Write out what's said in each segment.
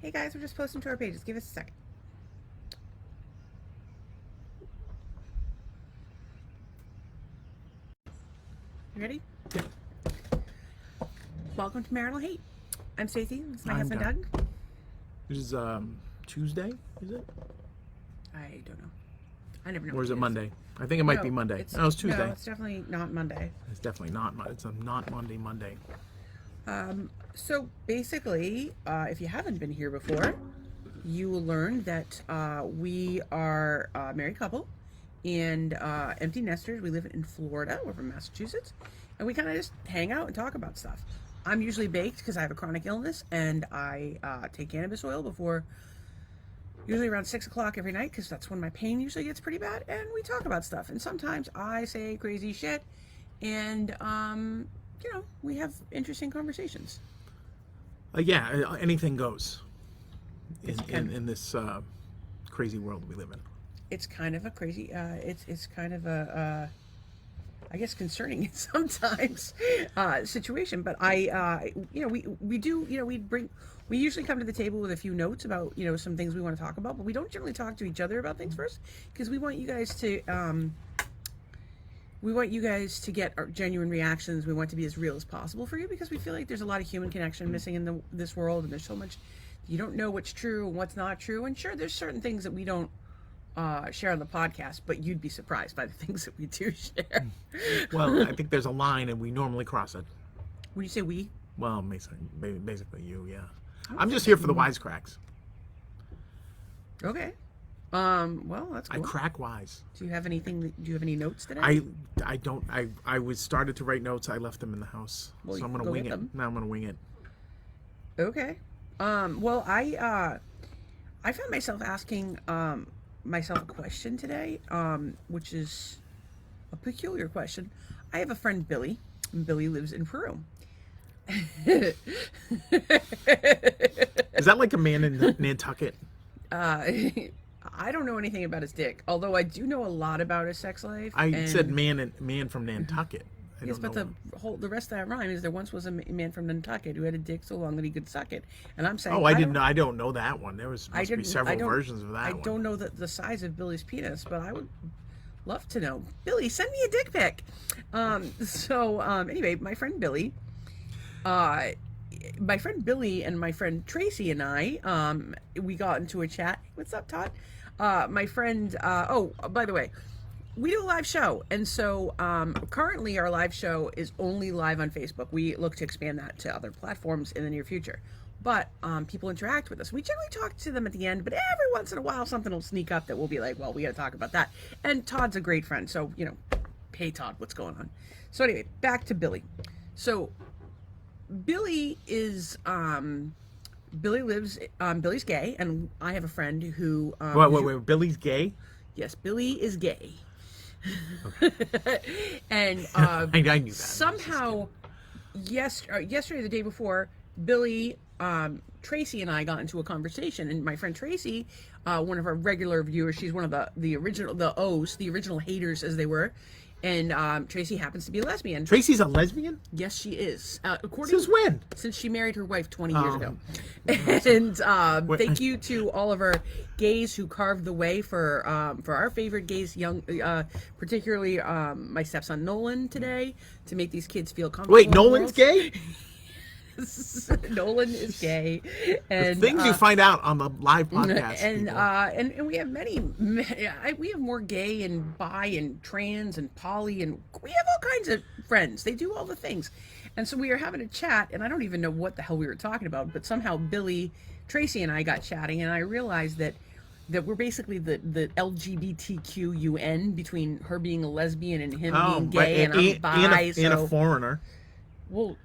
Hey guys, we're just posting to our pages. Give us a second. You ready? Yeah. Welcome to Marital Hate. I'm Stacey. This is my I'm husband, Doug. Doug. This is Tuesday, is it? I don't know. I never know. Or is it what Monday? I think it might be Monday. No, it's Tuesday. No, it's definitely not Monday. It's definitely not. It's a not Monday. So basically, if you haven't been here before, you will learn that we are a married couple and empty nesters. We live in Florida. We're from Massachusetts. And we kind of just hang out and talk about stuff. I'm usually baked because I have a chronic illness and I take cannabis oil before, usually around 6 o'clock every night because that's when my pain usually gets pretty bad. And we talk about stuff. And sometimes I say crazy shit and, we have interesting conversations. Yeah, anything goes in this crazy world we live in. It's kind of a crazy, it's kind of a, I guess concerning sometimes situation, but we usually come to the table with a few notes about, some things we want to talk about, but we don't generally talk to each other about things first because we want you guys to get our genuine reactions. We want to be as real as possible for you because we feel like there's a lot of human connection missing in this world, and there's so much you don't know what's true and what's not true. And sure, there's certain things that we don't share on the podcast, but you'd be surprised by the things that we do share. Well, I think there's a line, and we normally cross it. When you say we, well, basically you, yeah. I'm just here for the wisecracks. okay. Well, that's cool. I crack wise. Do you have anything? Do you have any notes today? I don't. I was started to write notes. I left them in the house, Well, so I'm you gonna go wing get it. them. Now I'm gonna wing it. Okay. Well, I found myself asking myself a question today, which is a peculiar question. I have a friend, Billy, and Billy lives in Peru. Is that like a man in Nantucket? I don't know anything about his dick, although I do know a lot about his sex life. I said man from Nantucket. Yes, but the rest of that rhyme is there once was a man from Nantucket who had a dick so long that he could suck it, and I'm saying. Oh, I didn't know. I don't know that one. There must be several versions of that one. I don't know the size of Billy's penis, but I would love to know. Billy, send me a dick pic. Anyway, my friend Billy and my friend Tracy and I, we got into a chat. What's up, Todd? My friend, by the way, we do a live show. And so currently our live show is only live on Facebook. We look to expand that to other platforms in the near future. But people interact with us. We generally talk to them at the end, but every once in a while something will sneak up that we'll be like, well, we got to talk about that. And Todd's a great friend. So, hey, Todd, what's going on? So anyway, back to Billy. So Billy is Billy's gay, and I have a friend who wait, Billy's gay? Yes, Billy is gay. Okay. And I knew that. Somehow yesterday, the day before, Billy, Tracy and I got into a conversation, and my friend Tracy, one of our regular viewers, she's one of the original haters as they were. And Tracy happens to be a lesbian. Tracy's a lesbian? Yes, she is. Since when? Since she married her wife 20 years ago. And thank you to all of our gays who carved the way for our favorite gays, particularly my stepson Nolan today, to make these kids feel comfortable. Wait, Nolan's gay? Nolan is gay, and the things you find out on the live podcast. And we have we have more gay and bi and trans and poly, and we have all kinds of friends. They do all the things, and so we were having a chat, and I don't even know what the hell we were talking about, but somehow Billy, Tracy, and I got chatting, and I realized that we're basically the LGBTQUN between her being a lesbian and him being gay, and I'm bi, and a foreigner. Well.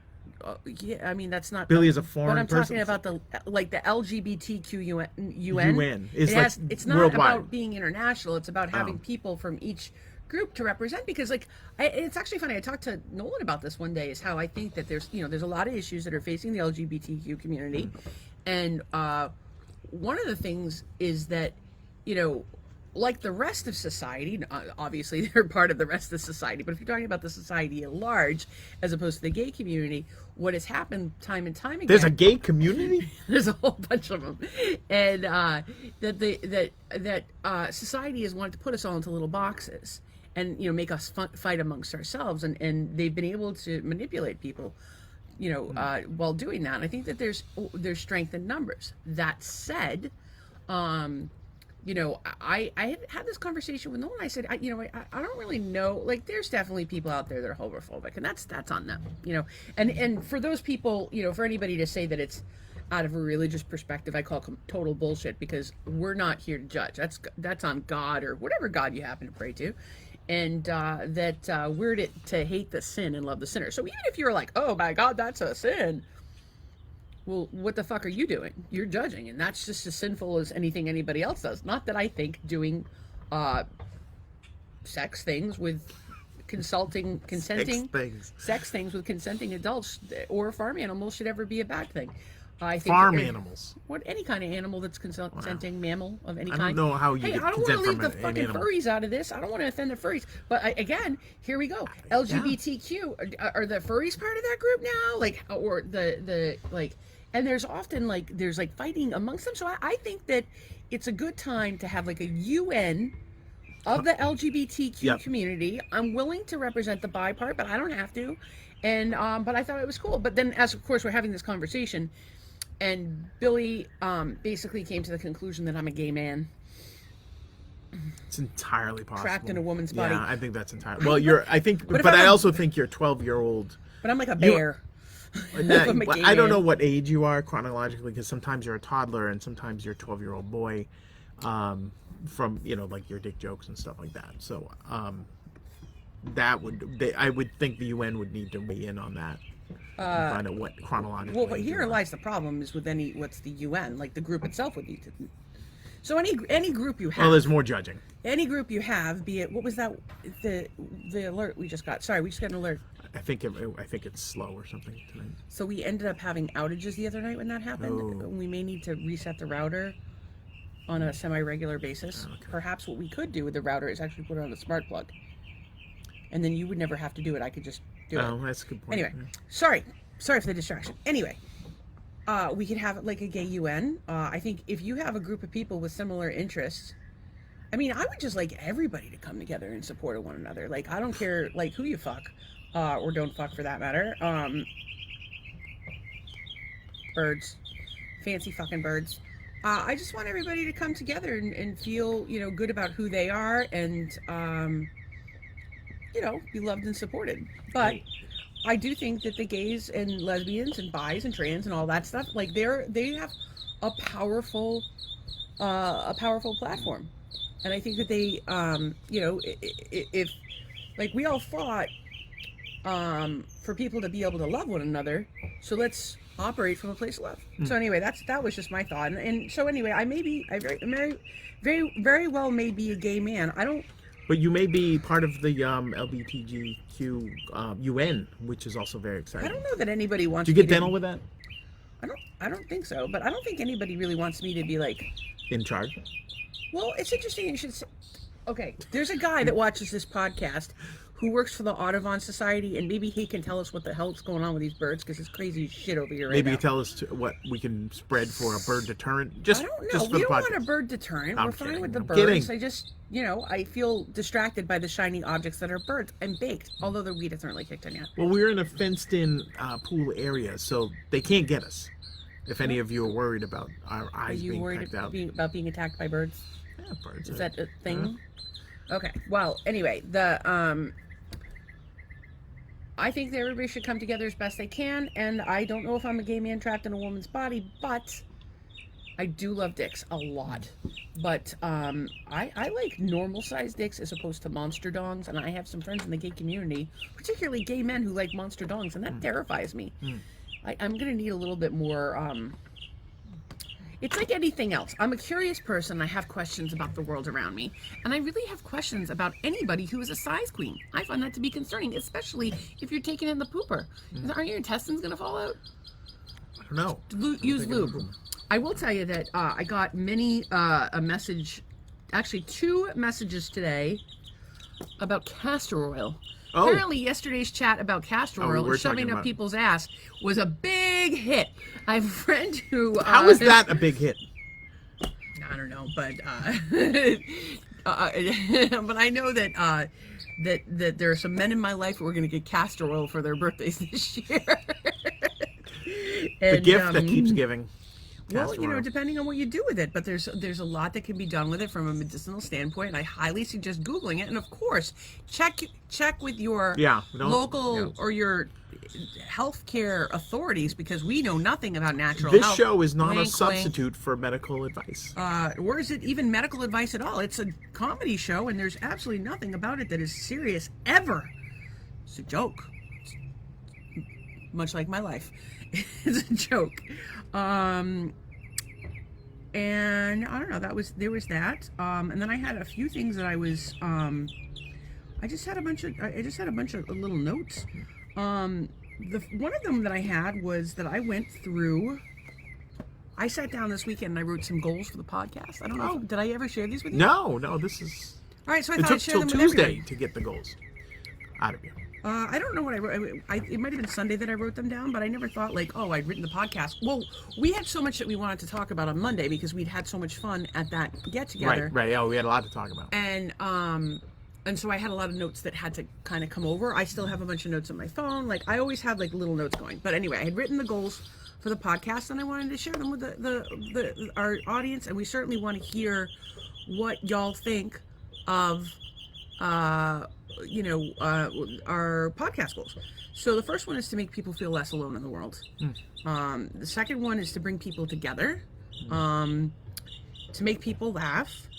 Yeah, I mean that's not. Billy is a foreign person. But I'm talking about the LGBTQUN. It's not worldwide. About being international. It's about having people from each group to represent. Because it's actually funny. I talked to Nolan about this one day. Is how I think that there's a lot of issues that are facing the LGBTQ community, and one of the things is that like the rest of society, obviously they're part of the rest of society, but if you're talking about the society at large, as opposed to the gay community, what has happened time and time again... There's a gay community? There's a whole bunch of them. And that society has wanted to put us all into little boxes and, make us fight amongst ourselves. And they've been able to manipulate people, while doing that. And I think that there's strength in numbers. That said... I had this conversation with Nolan. I said, I don't really know. Like, there's definitely people out there that are homophobic, and that's on them. And for those people, for anybody to say that it's out of a religious perspective, I call it total bullshit, because we're not here to judge. That's on God or whatever God you happen to pray to, and that we're to hate the sin and love the sinner. So even if you're like, oh my God, that's a sin. Well, what the fuck are you doing? You're judging, and that's just as sinful as anything anybody else does. Not that I think doing sex things with consenting sex things with consenting adults or farm animals should ever be a bad thing. I think animals. What, any kind of animal that's consenting mammal of any kind. I don't know how you. Hey, I don't want to leave the fucking furries out of this. I don't want to offend the furries. But again, here we go. LGBTQ are the furries part of that group now? Like, or the like. And there's often there's fighting amongst them. So I think that it's a good time to have like a UN of the LGBTQ community. I'm willing to represent the bi part, but I don't have to. And but I thought it was cool. But then, as of course we're having this conversation, and Billy basically came to the conclusion that I'm a gay man. It's entirely possible. Trapped in a woman's body. Yeah, I think that's entirely. Well, I also think you're 12-year-old. But I'm like a bear. I don't know what age you are chronologically, because sometimes you're a toddler and sometimes you're a 12-year-old boy, from like your dick jokes and stuff like that. So I would think the UN would need to weigh in on that. Find out what chronologically. Well, but here lies the problem: is with what's the UN? Like the group itself would need to. So any group you have. Well, there's more judging. Any group you have, be it, what was that? The alert we just got. Sorry, we just got an alert. I think it's slow or something tonight. So we ended up having outages the other night when that happened. Oh. We may need to reset the router on a semi-regular basis. Okay. Perhaps what we could do with the router is actually put it on a smart plug, and then you would never have to do it. I could just do it. Oh, that's a good point. Anyway, sorry for the distraction. Anyway, we could have like a gay UN. I think if you have a group of people with similar interests, I mean, I would just like everybody to come together in support of one another. Like, I don't care like who you fuck. Or don't fuck for that matter. Birds. Fancy fucking birds. I just want everybody to come together and feel, good about who they are and, be loved and supported. But I do think that the gays and lesbians and bis and trans and all that stuff, like they have a powerful platform. And I think that they, if like we all fought for people to be able to love one another, so let's operate from a place of love. So anyway, that was just my thought, and so anyway, I very well may be a gay man. I don't. But you may be part of the LGBTQ UN, which is also very exciting. I don't know that anybody wants. Do you get dental with that? I don't think so, but I don't think anybody really wants me to be like in charge. Well, it's interesting. You should say. Okay, there's a guy that watches this podcast who works for the Audubon Society, and maybe he can tell us what the hell's going on with these birds, because it's crazy shit over here right now. Maybe you tell us what we can spread for a bird deterrent. I don't know. We don't want a bird deterrent. We're fine with the birds. I just, I feel distracted by the shiny objects that are birds. I'm baked, although the weed hasn't really kicked in yet. Well, we're in a fenced-in pool area, so they can't get us. If any of you are worried about our eyes being pecked out. About being attacked by birds? Yeah, birds. Is that a thing? Okay. Well, anyway, I think that everybody should come together as best they can, and I don't know if I'm a gay man trapped in a woman's body, but I do love dicks a lot. But I like normal-sized dicks as opposed to monster dongs, and I have some friends in the gay community, particularly gay men who like monster dongs, and that terrifies me. I'm going to need a little bit more... It's like anything else. I'm a curious person. I have questions about the world around me. And I really have questions about anybody who is a size queen. I find that to be concerning, especially if you're taking in the pooper. Aren't your intestines going to fall out? I don't know. Use lube. I will tell you that I got a message actually 2 messages today about castor oil. Oh. Apparently, yesterday's chat about castor oil and shoving up people's ass was a big hit. I have a friend who... How is that a big hit? I don't know, but but I know that that there are some men in my life who are going to get castor oil for their birthdays this year. The gift that keeps giving. Well, you know, depending on what you do with it, but there's a lot that can be done with it from a medicinal standpoint. And I highly suggest Googling it, and of course, check with your local or your healthcare authorities, because we know nothing about natural health. This show is not a substitute for medical advice. Or is it even medical advice at all? It's a comedy show, and there's absolutely nothing about it that is serious ever. It's a joke. Much like my life. It's a joke. And I don't know, there was that. And then I had a few things that I was, I just had a bunch of little notes. One of them that I had was that I sat down this weekend and I wrote some goals for the podcast. I don't know, did I ever share these with you? No, this is... All right, so I thought I'd share them with everybody. It took till Tuesday to get the goals out of you. I don't know what I wrote. It might have been Sunday that I wrote them down, but I never thought like, oh, I'd written the podcast. Well, we had so much that we wanted to talk about on Monday because we'd had so much fun at that get together. Right. Yeah, we had a lot to talk about. And so I had a lot of notes that had to kind of come over. I still have a bunch of notes on my phone. Like I always have like little notes going. But anyway, I had written the goals for the podcast, and I wanted to share them with our audience, and we certainly want to hear what y'all think of our podcast goals. So the first one is to make people feel less alone in the world. The second one is to bring people together, to make people laugh,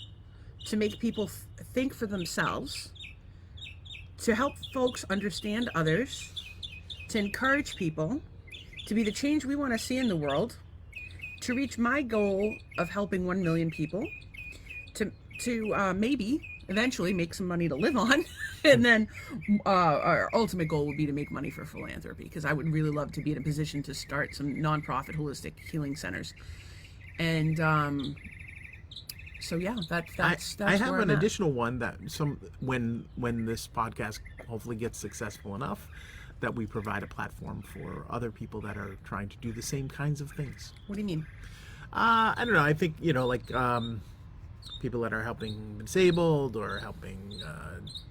to make people think for themselves, to help folks understand others, to encourage people, to be the change we want to see in the world, to reach my goal of helping 1 million people, to maybe eventually make some money to live on, and then our ultimate goal would be to make money for philanthropy, because I would really love to be in a position to start some nonprofit holistic healing centers. And so yeah, that's I have where an I'm at. additional one that when this podcast hopefully gets successful enough, that we provide a platform for other people that are trying to do the same kinds of things. What do you mean? I don't know. I think people that are helping disabled or helping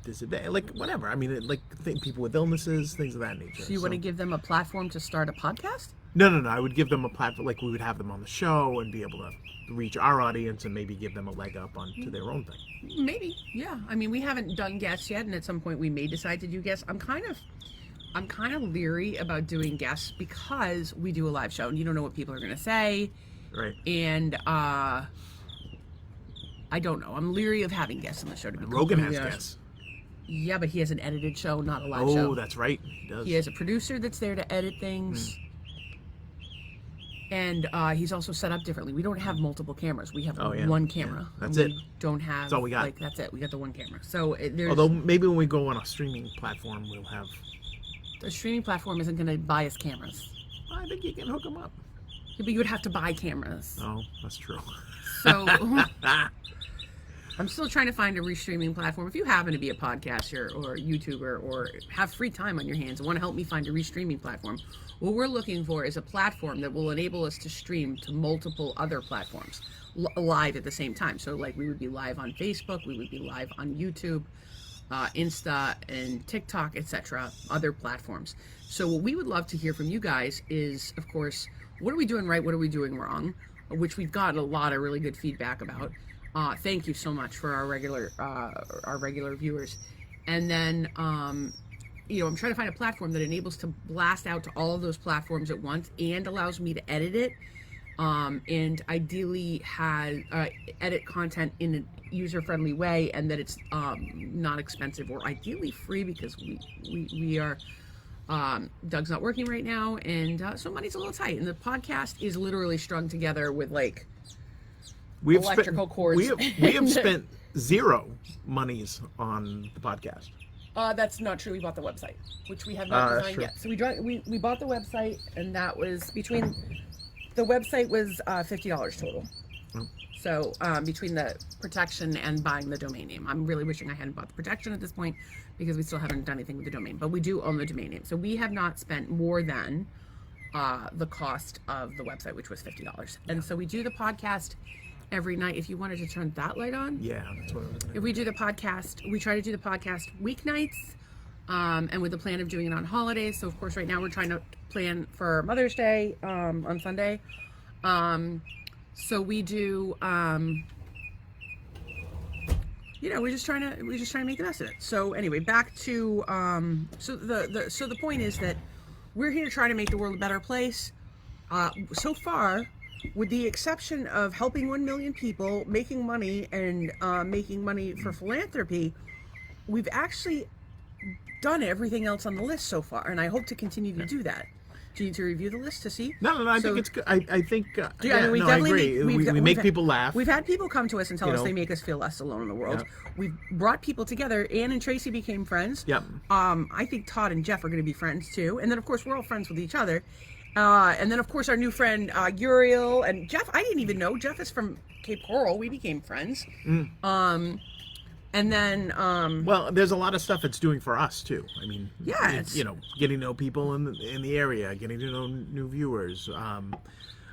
disadvantaged, like whatever. I mean, people with illnesses, things of that nature. So you want to give them a platform to start a podcast? No. I would give them a platform, like we would have them on the show and be able to reach our audience and maybe give them a leg up onto their own thing. Maybe, yeah. I mean, we haven't done guests yet, and at some point we may decide to do guests. I'm kind of leery about doing guests because we do a live show, and you don't know what people are going to say. Right. And I don't know. I'm leery of having guests on the show. To be Rogan has guests. Yeah, but he has an edited show, not a live show. Oh, that's right. He does. He has a producer that's there to edit things. And he's also set up differently. We don't have multiple cameras. We have one camera. Yeah. That's it. We don't have... That's all we got. That's it. We got the one camera. So there's... Although maybe when we go on a streaming platform, we'll have... The streaming platform isn't going to buy us cameras. I think you can hook them up. Yeah, but you would have to buy cameras. Oh, that's true. So... I'm still trying to find a restreaming platform. If you happen to be a podcaster or a YouTuber or have free time on your hands and want to help me find a restreaming platform, what we're looking for is a platform that will enable us to stream to multiple other platforms live at the same time. So like we would be live on Facebook, we would be live on YouTube, Insta and TikTok, etc., other platforms. So what we would love to hear from you guys is, of course, what are we doing right? What are we doing wrong? Which we've gotten a lot of really good feedback about. Thank you so much for our regular viewers. And then, I'm trying to find a platform that enables to blast out to all of those platforms at once and allows me to edit it, and ideally edit content in a user-friendly way, and that it's not expensive or ideally free, because we are Doug's not working right now, and so money's a little tight, and the podcast is literally strung together with electrical cords. We have spent zero monies on the podcast. That's not true. We bought the website, which we have not designed yet. So we bought the website, and that was the website was $50 total. So between the protection and buying the domain name, I'm really wishing I hadn't bought the protection at this point because we still haven't done anything with the domain, but we do own the domain name. So we have not spent more than the cost of the website, which was $50. And so we do the podcast every night. If you wanted to turn that light on. Yeah, that's what I was If we do the podcast, we try to do the podcast weeknights, and with the plan of doing it on holidays. So of course right now we're trying to plan for Mother's Day on Sunday. So we do we're just trying to make the best of it. So anyway, back to so the point is that we're here trying to make the world a better place. So far, with the exception of helping 1 million people, making money, and making money for philanthropy, we've actually done everything else on the list so far, and I hope to continue to do that. Do you need to review the list to see? No, I think it's good. I think, I agree. We make people laugh. We've had people come to us and tell us they make us feel less alone in the world. Yeah. We've brought people together. Ann and Tracy became friends. Yep. I think Todd and Jeff are going to be friends too. And then, of course, we're all friends with each other. And then, of course, our new friend Uriel and Jeff. I didn't even know. Jeff is from Cape Coral. We became friends. And then, well, there's a lot of stuff it's doing for us too. I mean, yeah, it's, getting to know people in the area, getting to know new viewers. Well,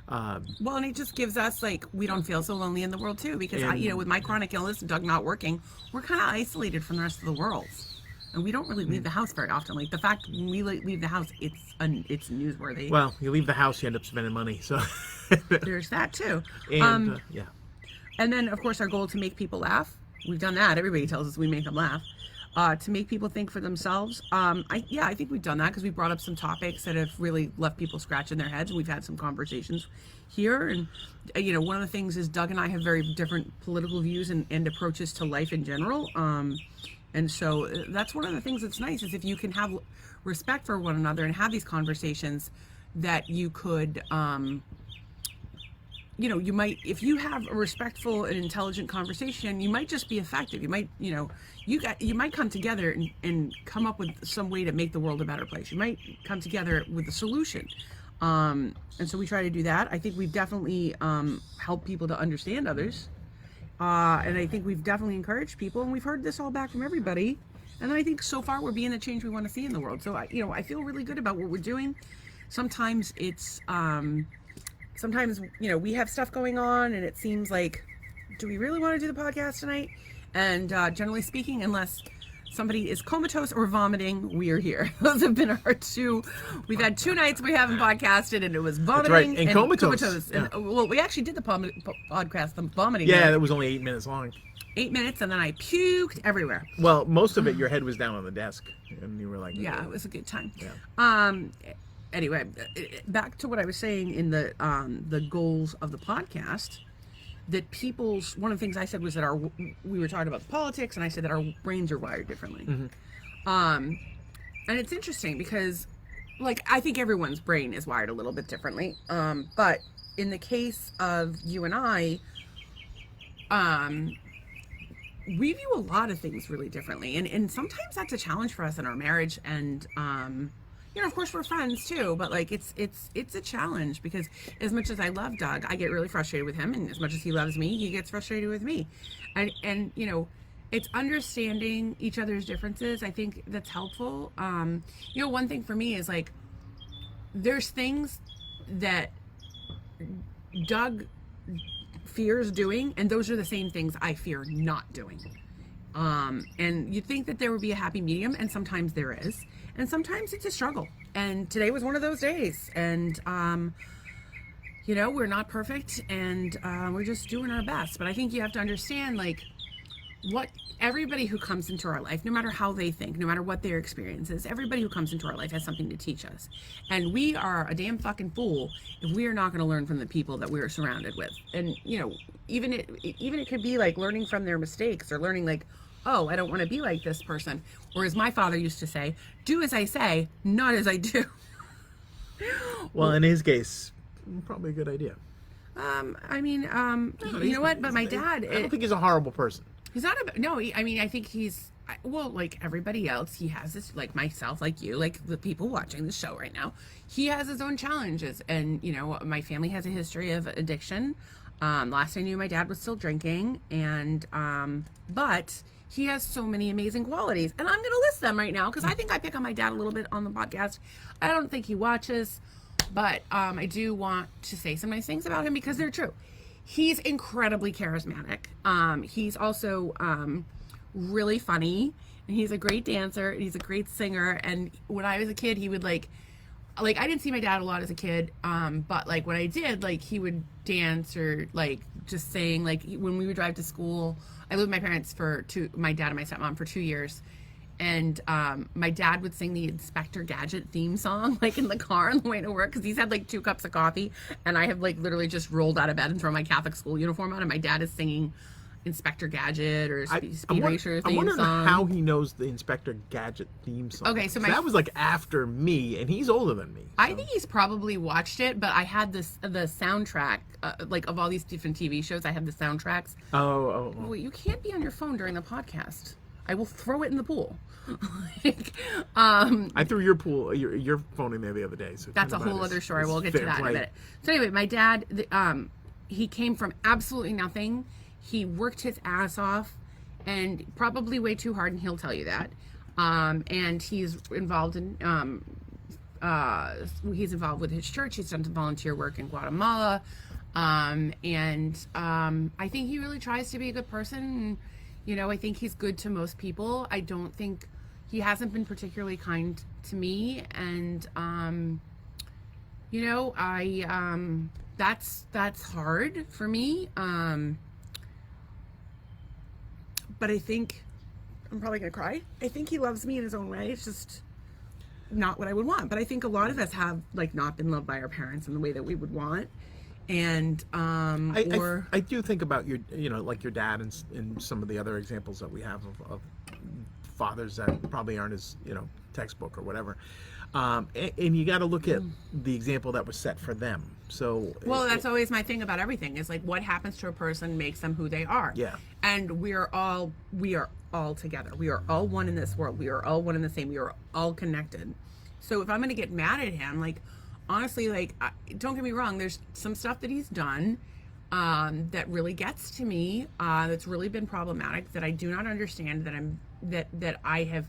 and it just gives us we don't feel so lonely in the world too, because with my chronic illness and Doug not working, we're kind of isolated from the rest of the world, and we don't really leave the house very often. Like the fact when we leave the house, it's newsworthy. Well, you leave the house, you end up spending money, so there's that too. And yeah, and then of course our goal to make people laugh. We've done that. Everybody tells us we make them laugh. To make people think for themselves. I think we've done that because we brought up some topics that have really left people scratching their heads, and we've had some conversations here. And one of the things is Doug and I have very different political views and approaches to life in general. And so that's one of the things that's nice is if you can have respect for one another and have these conversations that you could. You might, if you have a respectful and intelligent conversation, you might just be effective. You might, you might come together and come up with some way to make the world a better place. You might come together with a solution. And so we try to do that. I think we've definitely helped people to understand others. And I think we've definitely encouraged people, and we've heard this all back from everybody. And I think so far we're being the change we want to see in the world. So I feel really good about what we're doing. Sometimes it's, we have stuff going on and it seems like, do we really want to do the podcast tonight? And generally speaking, unless somebody is comatose or vomiting, we are here. Those have been our two. We've had 2 nights we haven't podcasted, and it was vomiting. That's right. And comatose. Yeah. And, well, we actually did the podcast, the vomiting. Yeah, it was only 8 minutes long. 8 minutes, and then I puked everywhere. Well, most of it, your head was down on the desk, and you were like, yeah, it was a good time. Yeah. Anyway, back to what I was saying in the goals of the podcast, that one of the things I said was that we were talking about politics, and I said that our brains are wired differently. Mm-hmm. And it's interesting because, I think everyone's brain is wired a little bit differently. But in the case of you and I, we view a lot of things really differently. And sometimes that's a challenge for us in our marriage. And, of course we're friends too, but it's a challenge because as much as I love Doug, I get really frustrated with him, and as much as he loves me, he gets frustrated with me. And it's understanding each other's differences. I think that's helpful. One thing for me is there's things that Doug fears doing, and those are the same things I fear not doing. And you'd think that there would be a happy medium, and sometimes there is. And sometimes it's a struggle. And today was one of those days. And, we're not perfect, and we're just doing our best. But I think you have to understand, what everybody who comes into our life, no matter how they think, no matter what their experience is, everybody who comes into our life has something to teach us. And we are a damn fucking fool if we are not going to learn from the people that we're surrounded with. And, even it could be learning from their mistakes, or learning oh, I don't want to be like this person. Or as my father used to say, do as I say, not as I do. Well, in his case, probably a good idea. You know what? But my dad... I don't think he's a horrible person. He's not I think he's... Well, like everybody else, he has this, like myself, like you, like the people watching the show right now, he has his own challenges. And, my family has a history of addiction. Last I knew, my dad was still drinking, and but he has so many amazing qualities, and I'm gonna list them right now because I think I pick on my dad a little bit on the podcast. I don't think he watches, but I do want to say some nice things about him because they're true. He's incredibly charismatic. He's also really funny, and he's a great dancer, and he's a great singer. And when I was a kid, he would like I didn't see my dad a lot as a kid, but like when I did, like he would dance or like just sing. Like when we would drive to school, I lived with my parents my dad and my stepmom for 2 years, and my dad would sing the Inspector Gadget theme song like in the car on the way to work because he's had like 2 cups of coffee, and I have like literally just rolled out of bed and thrown my Catholic school uniform on, and my dad is singing Inspector Gadget or Speed Racer theme I'm wondering song. how he knows the Inspector Gadget theme song. Okay, so that was like after me, and he's older than me. So. I think he's probably watched it, but I had the soundtrack, like of all these different TV shows, I had the soundtracks. Oh. Well, you can't be on your phone during the podcast. I will throw it in the pool. I threw your phone in there the other day. So that's a whole other story. We'll get to that in a minute. So anyway, my dad, he came from absolutely nothing. He worked his ass off, and probably way too hard, and he'll tell you that. And he's involved in with his church. He's done some volunteer work in Guatemala, and I think he really tries to be a good person. And, you know, I think he's good to most people. I don't think he hasn't been particularly kind to me, and you know, that's hard for me. But I think I'm probably gonna cry. I think he loves me in his own way. It's just not what I would want. But I think a lot of us have like not been loved by our parents in the way that we would want. And I do think about your, you know, like your dad and some of the other examples that we have of fathers that probably aren't as, you know, textbook or whatever. And you got to look at the example that was set for them. So well, that's always my thing about everything is like what happens to a person makes them who they are. Yeah. And we are all together. We are all one in this world. We are all one and the same. We are all connected. So if I'm going to get mad at him, like honestly, like don't get me wrong, there's some stuff that he's done that really gets to me, that's really been problematic, that I do not understand, that I have,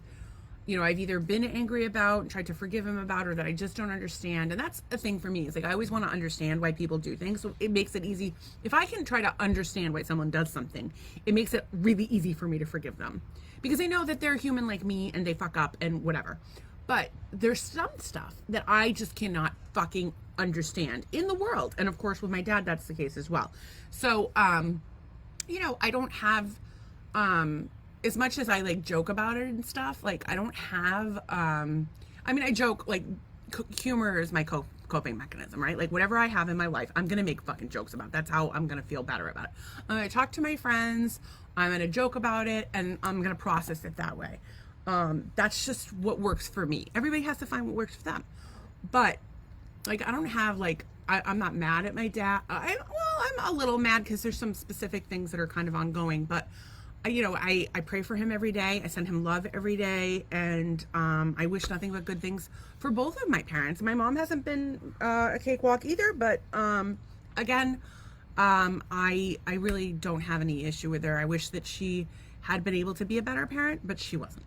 you know, I've either been angry about and tried to forgive him about, or that I just don't understand. And that's a thing for me. It's like I always want to understand why people do things. So it makes it easy. If I can try to understand why someone does something, it makes it really easy for me to forgive them. Because I know that they're human like me and they fuck up and whatever. But there's some stuff that I just cannot fucking understand in the world. And of course with my dad, that's the case as well. So, you know, I don't have, as much as I like joke about it and stuff, like I don't have, I mean, I joke, like humor is my coping mechanism, right? Like whatever I have in my life, I'm going to make fucking jokes about. That's how I'm going to feel better about it. I'm going to talk to my friends, I'm going to joke about it, and I'm going to process it that way. That's just what works for me. Everybody has to find what works for them. But like, I don't have like, I'm not mad at my dad. I'm a little mad because there's some specific things that are kind of ongoing, but you know, I pray for him every day. I send him love every day. And I wish nothing but good things for both of my parents. My mom hasn't been a cakewalk either, but again, I really don't have any issue with her. I wish that she had been able to be a better parent, but she wasn't.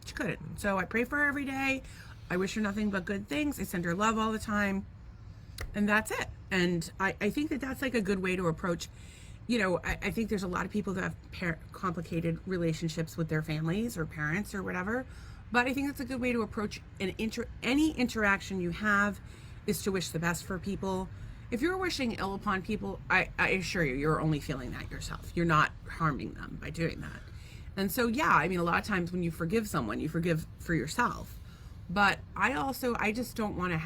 She couldn't. So I pray for her every day. I wish her nothing but good things. I send her love all the time. And that's it. And I think that that's like a good way to approach. You know, I think there's a lot of people that have complicated relationships with their families or parents or whatever. But I think that's a good way to approach any interaction you have, is to wish the best for people. If you're wishing ill upon people, I assure you, you're only feeling that yourself. You're not harming them by doing that. And so, yeah, I mean, a lot of times when you forgive someone, you forgive for yourself. But I just don't want to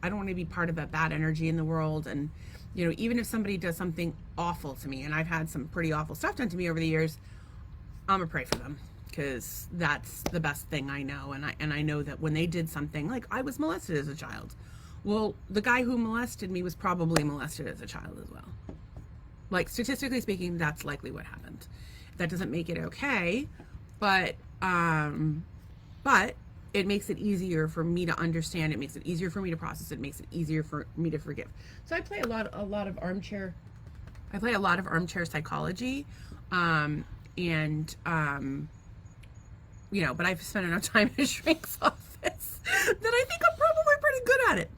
I don't want to be part of that bad energy in the world. And, you know, even if somebody does something awful to me, and I've had some pretty awful stuff done to me over the years, I'm gonna pray for them, because that's the best thing I know. And I know that when they did something, like I was molested as a child. Well, the guy who molested me was probably molested as a child as well. Like, statistically speaking, that's likely what happened. That doesn't make it okay, but it makes it easier for me to understand. It makes it easier for me to process. It makes it easier for me to forgive. So I play a lot of armchair. I play a lot of armchair psychology, but I've spent enough time in a shrink's office that I think I'm probably pretty good at it.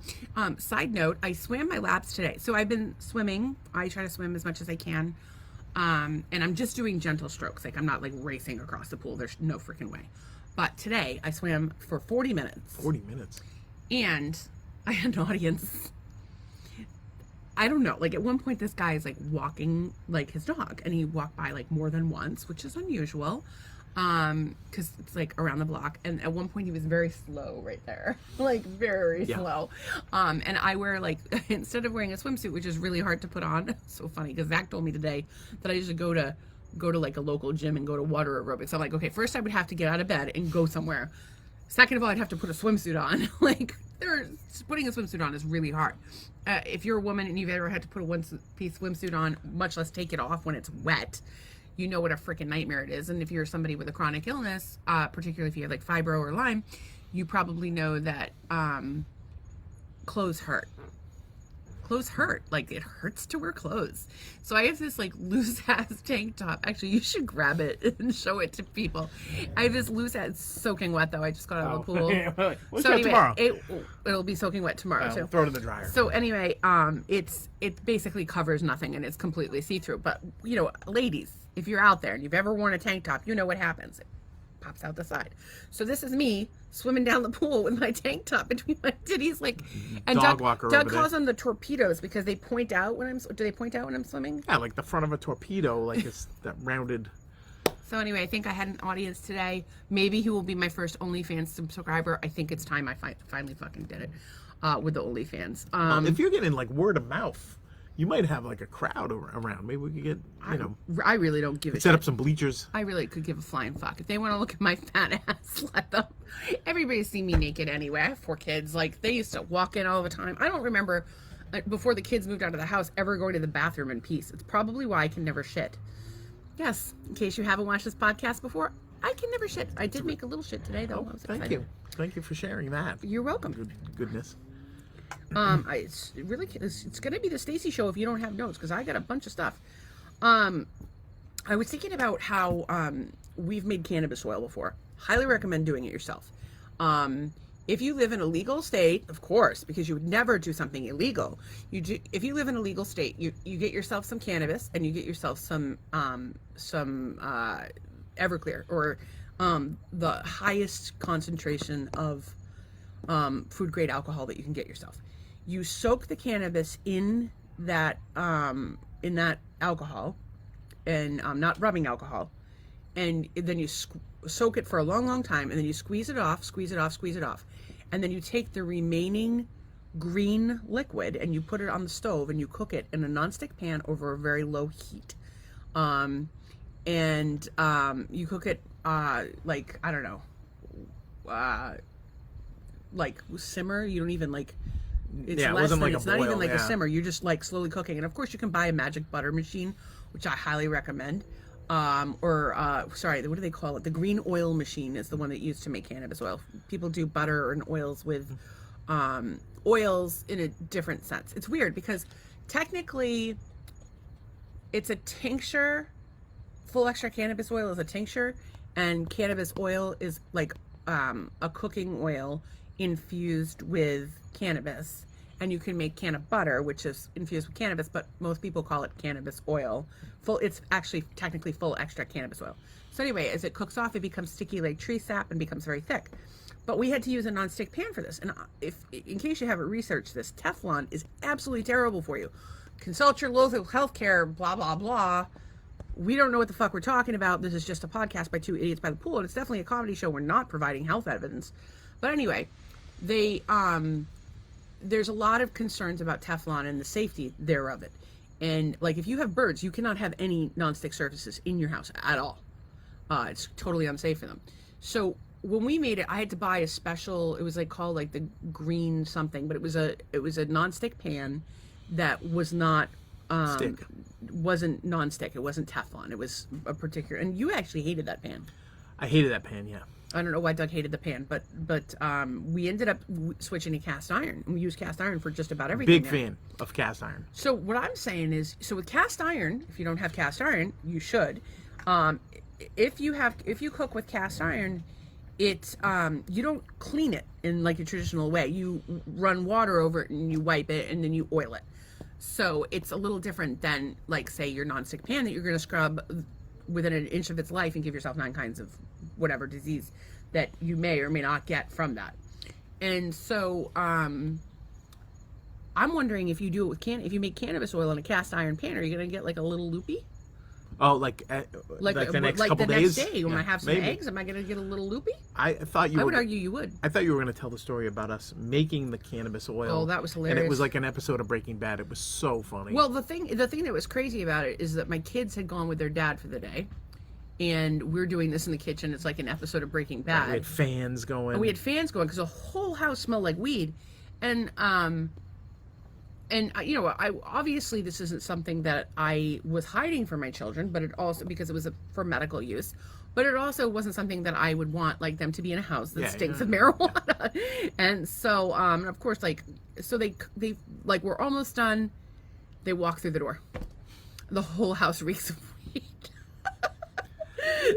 Side note, I swam my laps today. So I've been swimming. I try to swim as much as I can. And I'm just doing gentle strokes. Like, I'm not like racing across the pool. There's no freaking way. But today I swam for 40 minutes. 40 minutes. And I had an audience. I don't know. Like, at one point, this guy is like walking like his dog, and he walked by like more than once, which is unusual. Because it's like around the block, and at one point he was very slow right there, like very slow. And I wear like, instead of wearing a swimsuit, which is really hard to put on, so funny because Zach told me today that I usually go to like a local gym and go to water aerobics. I'm like, okay, first I would have to get out of bed and go somewhere. Second of all, I'd have to put a swimsuit on. Like, putting a swimsuit on is really hard. If you're a woman and you've ever had to put a one-piece swimsuit on, much less take it off when it's wet, you know what a freaking nightmare it is. And if you're somebody with a chronic illness, particularly if you have like fibro or Lyme, you probably know that clothes hurt. Clothes hurt. Like, it hurts to wear clothes. So I have this like loose ass tank top. Actually, you should grab it and show it to people. I have this loose ass, it's soaking wet though. I just got out of the pool. We'll so anyway, tomorrow. It'll be soaking wet tomorrow too. Throw it in the dryer. So anyway, it basically covers nothing and it's completely see-through. But ladies, if you're out there and you've ever worn a tank top, you know what happens. It pops out the side. So this is me swimming down the pool with my tank top between my titties, like. And Dog walker Doug over calls there. them the torpedoes because they point out when I'm. Do they point out when I'm swimming? Yeah, like the front of a torpedo, like it's that rounded. So anyway, I think I had an audience today. Maybe he will be my first OnlyFans subscriber. I think it's time I finally fucking did it with the OnlyFans. If you're getting like word of mouth, you might have like a crowd around. Maybe we could get, I really don't give a set shit. up some bleachers. I really could give a flying fuck. If they want to look at my fat ass, let them. Everybody's seen me naked anyway. I have 4 kids. Like, they used to walk in all the time. I don't remember, before the kids moved out of the house, ever going to the bathroom in peace. It's probably why I can never shit. Yes, in case you haven't watched this podcast before, I can never shit. I did make a little shit today, though. I was Thank excited. you. Thank you for sharing that. You're welcome. Goodness. It's going to be the Stacy show if you don't have notes, because I got a bunch of stuff. I was thinking about how we've made cannabis oil before. Highly recommend doing it yourself. If you live in a legal state, of course, because you would never do something illegal. If you live in a legal state, you get yourself some cannabis and you get yourself some Everclear, or the highest concentration of food grade alcohol that you can get yourself. You soak the cannabis in that alcohol, and not rubbing alcohol, and then you soak it for a long time, and then you squeeze it off, and then you take the remaining green liquid and you put it on the stove and you cook it in a nonstick pan over a very low heat, and you cook it like, I don't know, like simmer. You don't even like. It's less than, it's not even like a simmer. You're just like slowly cooking. And of course you can buy a magic butter machine, which I highly recommend. Sorry, what do they call it? The green oil machine is the one that used to make cannabis oil. People do butter and oils with oils in a different sense. It's weird because technically it's a tincture. Full extract cannabis oil is a tincture, and cannabis oil is like a cooking oil infused with cannabis. And you can make canna butter, which is infused with cannabis, but most people call it cannabis oil. It's actually technically full extract cannabis oil. So anyway, as it cooks off, it becomes sticky like tree sap and becomes very thick. But we had to use a nonstick pan for this. And in case you haven't researched this, Teflon is absolutely terrible for you. Consult your local healthcare, blah, blah, blah. We don't know what the fuck we're talking about. This is just a podcast by 2 idiots by the pool, and it's definitely a comedy show. We're not providing health evidence. But anyway, there's a lot of concerns about Teflon and the safety thereof it. And like, if you have birds, you cannot have any nonstick surfaces in your house at all. It's totally unsafe for them. So when we made it, I had to buy a special, it was like called like the green something, but it was a nonstick pan that was not, wasn't nonstick. It wasn't Teflon. It was a particular, and you actually hated that pan. I hated that pan. Yeah. I don't know why Doug hated the pan, but we ended up switching to cast iron. We use cast iron for just about everything. Big fan of cast iron. So what I'm saying is, so with cast iron, if you don't have cast iron, you should. If you cook with cast iron, it's you don't clean it in like a traditional way. You run water over it and you wipe it and then you oil it. So it's a little different than like say your nonstick pan that you're going to scrub within an inch of its life and give yourself 9 kinds of whatever disease that you may or may not get from that. And so I'm wondering if you do it with if you make cannabis oil in a cast iron pan, are you going to get like a little loopy? Oh, like the next couple days? Next day when I have some eggs, am I going to get a little loopy? I would argue you would. I thought you were going to tell the story about us making the cannabis oil. Oh, that was hilarious. And it was like an episode of Breaking Bad. It was so funny. Well, the thing that was crazy about it is that my kids had gone with their dad for the day, and we're doing this in the kitchen. It's like an episode of Breaking Bad. We had fans going. And we had fans going because the whole house smelled like weed, and you know, I obviously this isn't something that I was hiding from my children, but it also because it was for medical use. But it also wasn't something that I would want like them to be in a house that stinks of marijuana. Yeah. And so, of course, like so they like we're almost done. They walk through the door. The whole house reeks of weed.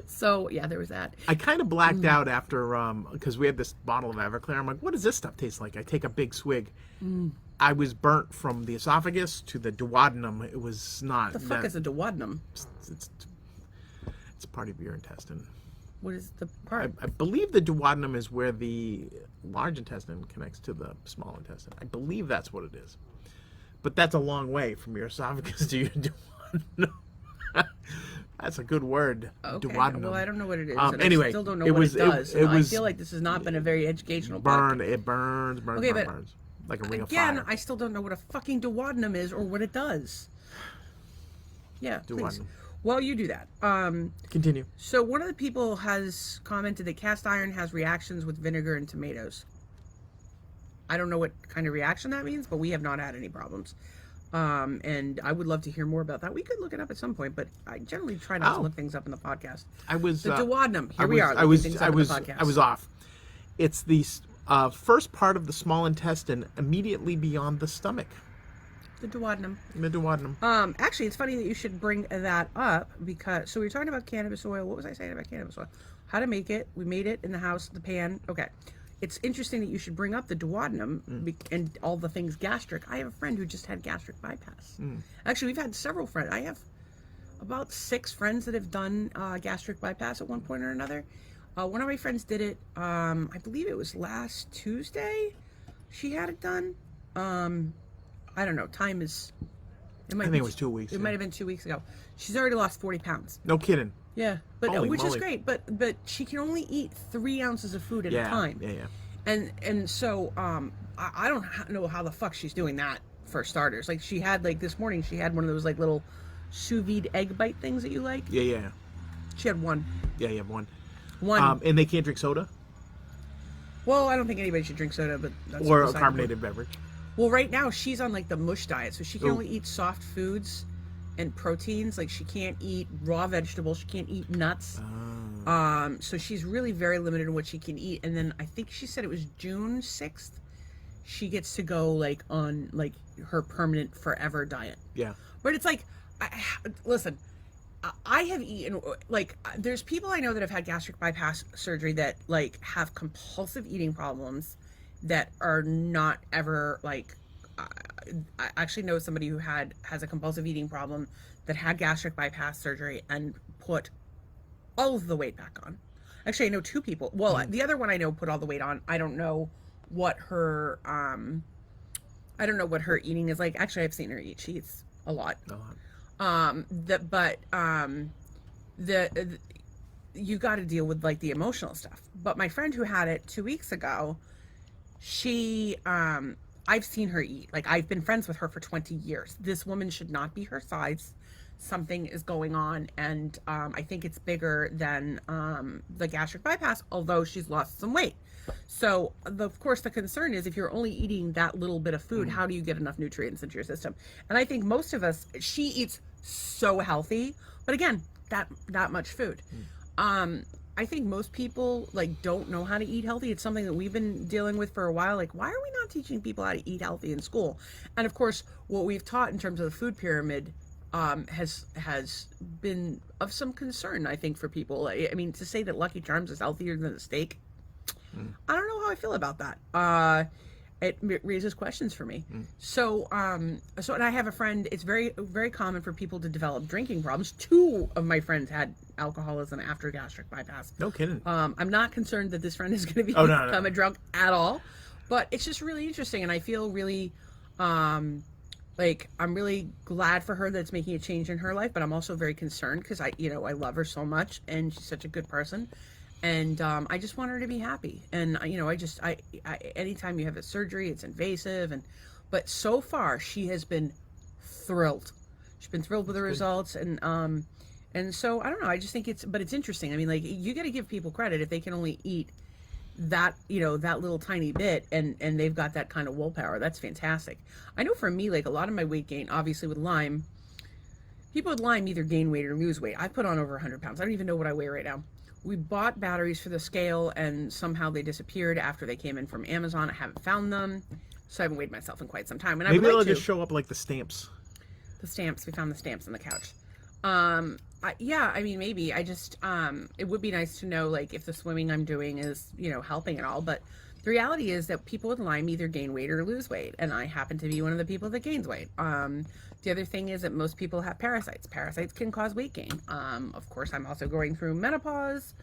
So yeah, there was that. I kind of blacked out after because we had this bottle of Everclear. I'm like, what does this stuff taste like? I take a big swig. I was burnt from the esophagus to the duodenum. It was not. What the fuck is a duodenum? It's part of your intestine. What is the part? I believe the duodenum is where the large intestine connects to the small intestine. I believe that's what it is. But that's a long way from your esophagus to your duodenum. That's a good word. Okay. Duodenum. Well, I don't know what it is. Anyway, I still don't know what it does. I feel like this has not been a very educational podcast. It burns. Okay, burns. Like a ring of fire. Again, I still don't know what a fucking duodenum is or what it does. Yeah, please. Well, you do that. Continue. So one of the people has commented that cast iron has reactions with vinegar and tomatoes. I don't know what kind of reaction that means, but we have not had any problems. And I would love to hear more about that. We could look it up at some point, but I generally try not to look things up in the podcast. I was the duodenum. Here we are. I was off. It's the first part of the small intestine, immediately beyond the stomach. The duodenum. The duodenum. Actually, it's funny that you should bring that up because so we were talking about cannabis oil. What was I saying about cannabis oil? How to make it? We made it in the house, the pan. Okay. It's interesting that you should bring up the duodenum and all the things gastric. I have a friend who just had gastric bypass. Actually, we've had several friends. I have about 6 friends that have done gastric bypass at one point or another. One of my friends did it, I believe it was last Tuesday. She had it done. I don't know. Time is... I think it was 2 weeks. It might have been 2 weeks ago. She's already lost 40 pounds. No kidding. Yeah, but which is great. But she can only eat 3 ounces of food at a time. Yeah. And so I don't know how the fuck she's doing that for starters. Like she had like this morning she had one of those like little sous vide egg bite things that you like. Yeah. She had one. Yeah, you have one. One. And they can't drink soda. Well, I don't think anybody should drink soda, but that's or a carbonated beverage. Well, right now she's on like the mush diet, so she can only eat soft foods and proteins. Like she can't eat raw vegetables, she can't eat nuts. So she's really very limited in what she can eat. And then I think she said it was June 6th she gets to go like on like her permanent forever diet. Yeah. But it's like listen, I have eaten like there's people I know that have had gastric bypass surgery that like have compulsive eating problems that are not ever like I actually know somebody who has a compulsive eating problem that had gastric bypass surgery and put all of the weight back on. Actually, I know 2 people. Well, the other one I know put all the weight on. I don't know what her eating is like. Actually, I've seen her eat. She eats a lot. You got to deal with like the emotional stuff. But my friend who had it 2 weeks ago, she I've seen her eat. Like I've been friends with her for 20 years. This woman should not be her size. Something is going on, and I think it's bigger than the gastric bypass, although she's lost some weight. So, of course, the concern is if you're only eating that little bit of food, how do you get enough nutrients into your system? And I think most of us, she eats so healthy, but again, that much food. I think most people like don't know how to eat healthy. It's something that we've been dealing with for a while. Like, why are we not teaching people how to eat healthy in school? And of course, what we've taught in terms of the food pyramid has been of some concern, I think, for people. I mean, to say that Lucky Charms is healthier than a steak, I don't know how I feel about that. It raises questions for me. So, and I have a friend. It's very, very common for people to develop drinking problems. 2 of my friends had alcoholism after gastric bypass. No kidding. I'm not concerned that this friend is going to become a drunk at all, but it's just really interesting, and I feel really, like I'm really glad for her that it's making a change in her life. But I'm also very concerned because I love her so much, and she's such a good person. And I just want her to be happy. And I anytime you have a surgery, it's invasive, but so far she has been thrilled. She's been thrilled with the results, and so I don't know. I just think it's interesting. I mean, like, you got to give people credit if they can only eat that that little tiny bit, and they've got that kind of willpower. That's fantastic. I know for me, like, a lot of my weight gain, obviously with Lyme, people with Lyme either gain weight or lose weight. I put on over 100 pounds. I don't even know what I weigh right now. We bought batteries for the scale, and somehow they disappeared after they came in from Amazon. I haven't found them, so I haven't weighed myself in quite some time. And maybe they'll just show up like the stamps. The stamps. We found the stamps on the couch. Yeah, I mean, maybe. I just, it would be nice to know, like, if the swimming I'm doing is, helping at all. But the reality is that people with Lyme either gain weight or lose weight, and I happen to be one of the people that gains weight. The other thing is that most people have parasites. Parasites can cause weight gain. Of course, I'm also going through menopause.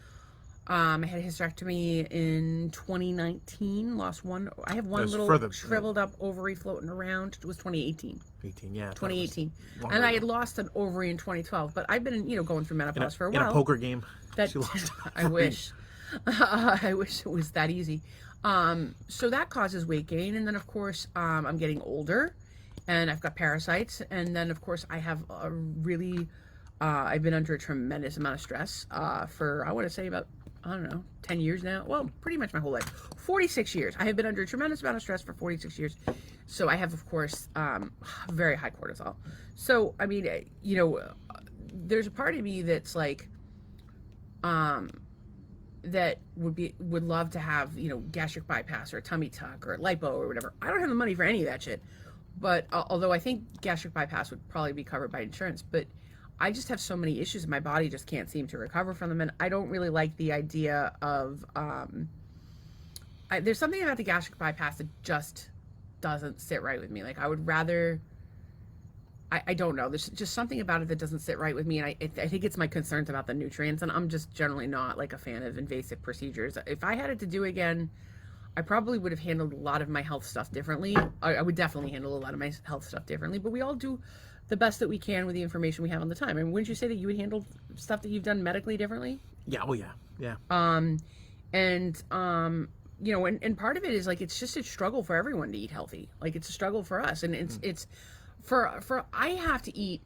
I had a hysterectomy in 2019. Lost one. I have one little shriveled up ovary floating around. It was 2018. 2018. And I had lost an ovary in 2012. But I've been, going through menopause for a while. In a poker game. I wish. I wish it was that easy. So that causes weight gain. And then, of course, I'm getting older. And I've got parasites, and then of course I have a really, I've been under a tremendous amount of stress for, I want to say about, 10 years now. Well, pretty much my whole life. 46 years. I have been under a tremendous amount of stress for 46 years. So I have, of course, very high cortisol. So, I mean, there's a part of me that's like, that would love to have, gastric bypass or a tummy tuck or a lipo or whatever. I don't have the money for any of that shit. But although I think gastric bypass would probably be covered by insurance, but I just have so many issues. My body just can't seem to recover from them. And I don't really like the idea of, there's something about the gastric bypass that just doesn't sit right with me. Like, I would rather, I don't know. There's just something about it that doesn't sit right with me. And I think it's my concerns about the nutrients. And I'm just generally not like a fan of invasive procedures. If I had it to do again, I probably would have handled a lot of my health stuff differently. I would definitely handle a lot of my health stuff differently, but we all do the best that we can with the information we have on the time. I mean, wouldn't you say that you would handle stuff that you've done medically differently? Yeah. Oh yeah. Yeah. And part of it is like, it's just a struggle for everyone to eat healthy. Like, it's a struggle for us. And it's for, I have to eat,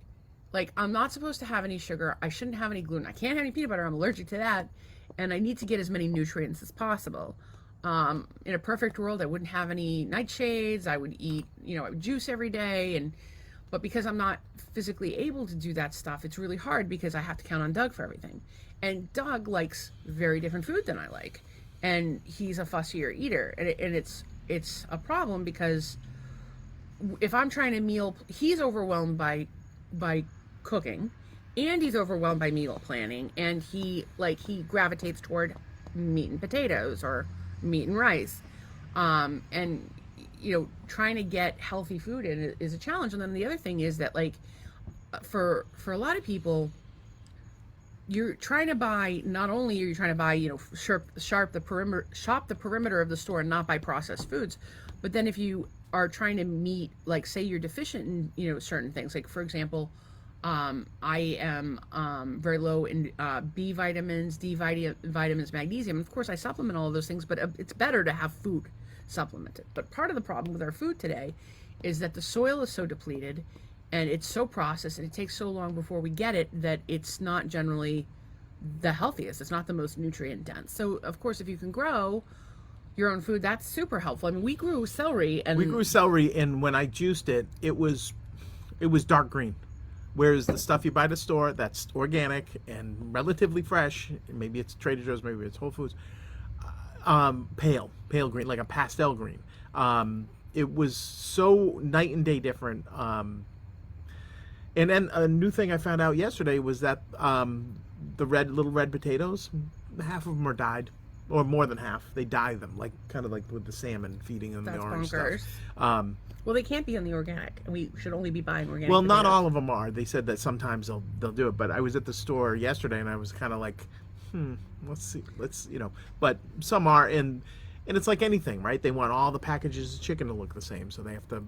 like, I'm not supposed to have any sugar. I shouldn't have any gluten. I can't have any peanut butter. I'm allergic to that. And I need to get as many nutrients as possible. In a perfect world, I wouldn't have any nightshades. I would eat, I would juice every day. But because I'm not physically able to do that stuff, it's really hard because I have to count on Doug for everything. And Doug likes very different food than I like. And he's a fussier eater. And it's a problem because if I'm trying to meal, he's overwhelmed by cooking, and he's overwhelmed by meal planning. And he gravitates toward meat and potatoes or meat and rice, and trying to get healthy food in is a challenge. And then the other thing is that, like, for a lot of people, you're trying to buy, not only are you trying to buy, shop the perimeter of the store and not buy processed foods, but then if you are trying to meet, like, say you're deficient in certain things, like, for example, I am very low in B vitamins, D vitamins, magnesium. Of course, I supplement all of those things, but it's better to have food supplemented. But part of the problem with our food today is that the soil is so depleted and it's so processed and it takes so long before we get it that it's not generally the healthiest. It's not the most nutrient dense. So, of course, if you can grow your own food, that's super helpful. I mean, we grew celery, and when I juiced it, it was dark green. Whereas the stuff you buy at the store that's organic and relatively fresh, maybe it's Trader Joe's, maybe it's Whole Foods, pale green, like a pastel green. It was so night and day different. And then a new thing I found out yesterday was that the little red potatoes, half of them are dyed, or more than half. They dye them, like kind of like with the salmon, feeding them the orange bonkers. stuff. Well, they can't be on the organic. We should only be buying organic. Well, not potatoes. all of them are. They said that sometimes they'll do it. But I was at the store yesterday and I was kind of like, let's see, But some are, and it's like anything, right? They want all the packages of chicken to look the same, so they have to,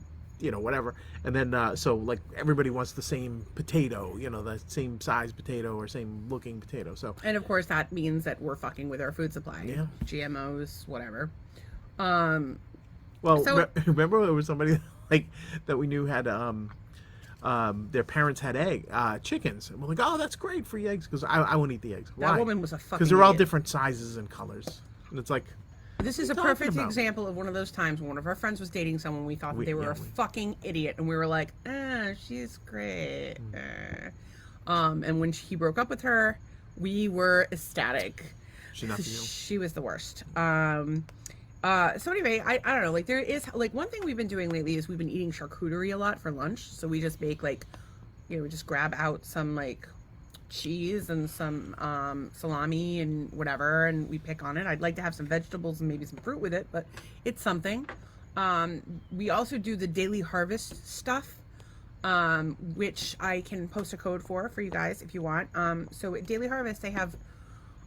whatever. And then so like everybody wants the same potato, the same size potato or same looking potato. So and of course that means that we're fucking with our food supply. Yeah. GMOs, whatever. Well, remember there was somebody like that we knew had their parents had chickens, and we're like, oh, that's great, free eggs, because I won't eat the eggs. Why? That woman was a fucking because they're all idiot. different sizes and colors, and it's like, This is a what are you perfect talking about? example of one of those times when one of our friends was dating someone we thought that they were a fucking idiot, and we were like, she's great. And when he broke up with her, we were ecstatic. Should not be you. She was the worst. So anyway, I don't know, like there is, like one thing we've been doing lately is we've been eating charcuterie a lot for lunch. So we just make like, we just grab out some like cheese and some salami and whatever, and we pick on it. I'd like to have some vegetables and maybe some fruit with it, but it's something. We also do the Daily Harvest stuff, which I can post a code for you guys if you want. So at Daily Harvest, they have,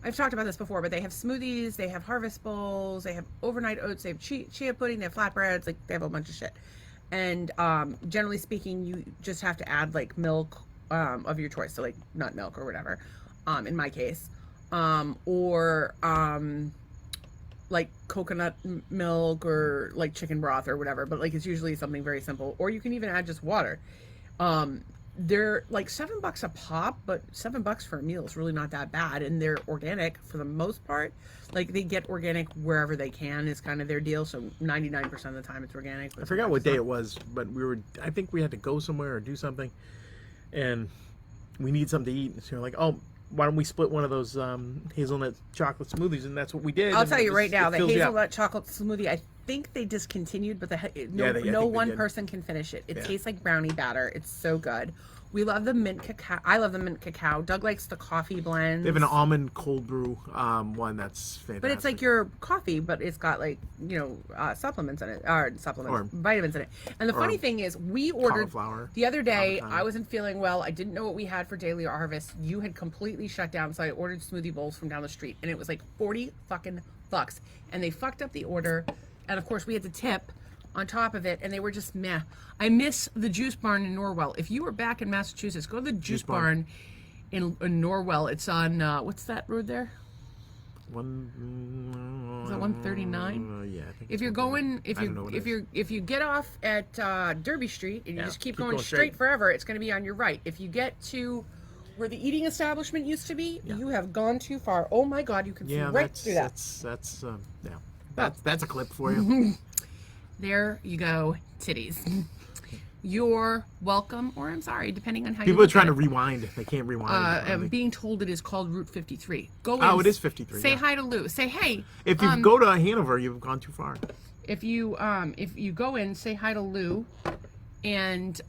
I've talked about this before, but they have smoothies, they have harvest bowls, they have overnight oats, they have chia pudding, they have flatbreads, like they have a bunch of shit. And generally speaking, you just have to add like milk of your choice, so like nut milk or whatever, in my case, or like coconut milk or like chicken broth or whatever, but like it's usually something very simple. Or you can even add just water. They're like $7 a pop, but $7 for a meal is really not that bad, and they're organic for the most part. Like they get organic wherever they can is kind of their deal. So 99% of the time it's organic. I forgot what day it was, but I think we had to go somewhere or do something, and we need something to eat. So we're like, oh, why don't we split one of those hazelnut chocolate smoothies? And that's what we did. I'll and tell you right now, the hazelnut chocolate smoothie, I think they discontinued, but no one person can finish it. It tastes like brownie batter. It's so good. We love the mint cacao. I love the mint cacao. Doug likes the coffee blends. They have an almond cold brew one that's fantastic. But it's like your coffee, but it's got like, supplements in it, or vitamins in it. And the funny thing is, we ordered the other day, I wasn't feeling well. I didn't know what we had for Daily Harvest. You had completely shut down, so I ordered smoothie bowls from down the street, and it was like 40 fucking bucks. And they fucked up the order, and of course we had to tip on top of it, and they were just meh. I miss the Juice Barn in Norwell. If you were back in Massachusetts, go to the Juice Barn in Norwell. It's on what's that road there? Is that 139? Yeah. I think if you're going, if you get off at Derby Street and you just keep going straight forever, it's going to be on your right. If you get to where the eating establishment used to be, you have gone too far. Oh my God, you can see right through that. That's a clip for you. There you go, titties. You're welcome, or I'm sorry, depending on how people are trying to rewind. They can't rewind. I'm being told it is called Route 53. Go in. Oh, it is 53. Say hi to Lou. Say hey. If you go to Hanover, you've gone too far. If you go in, say hi to Lou, and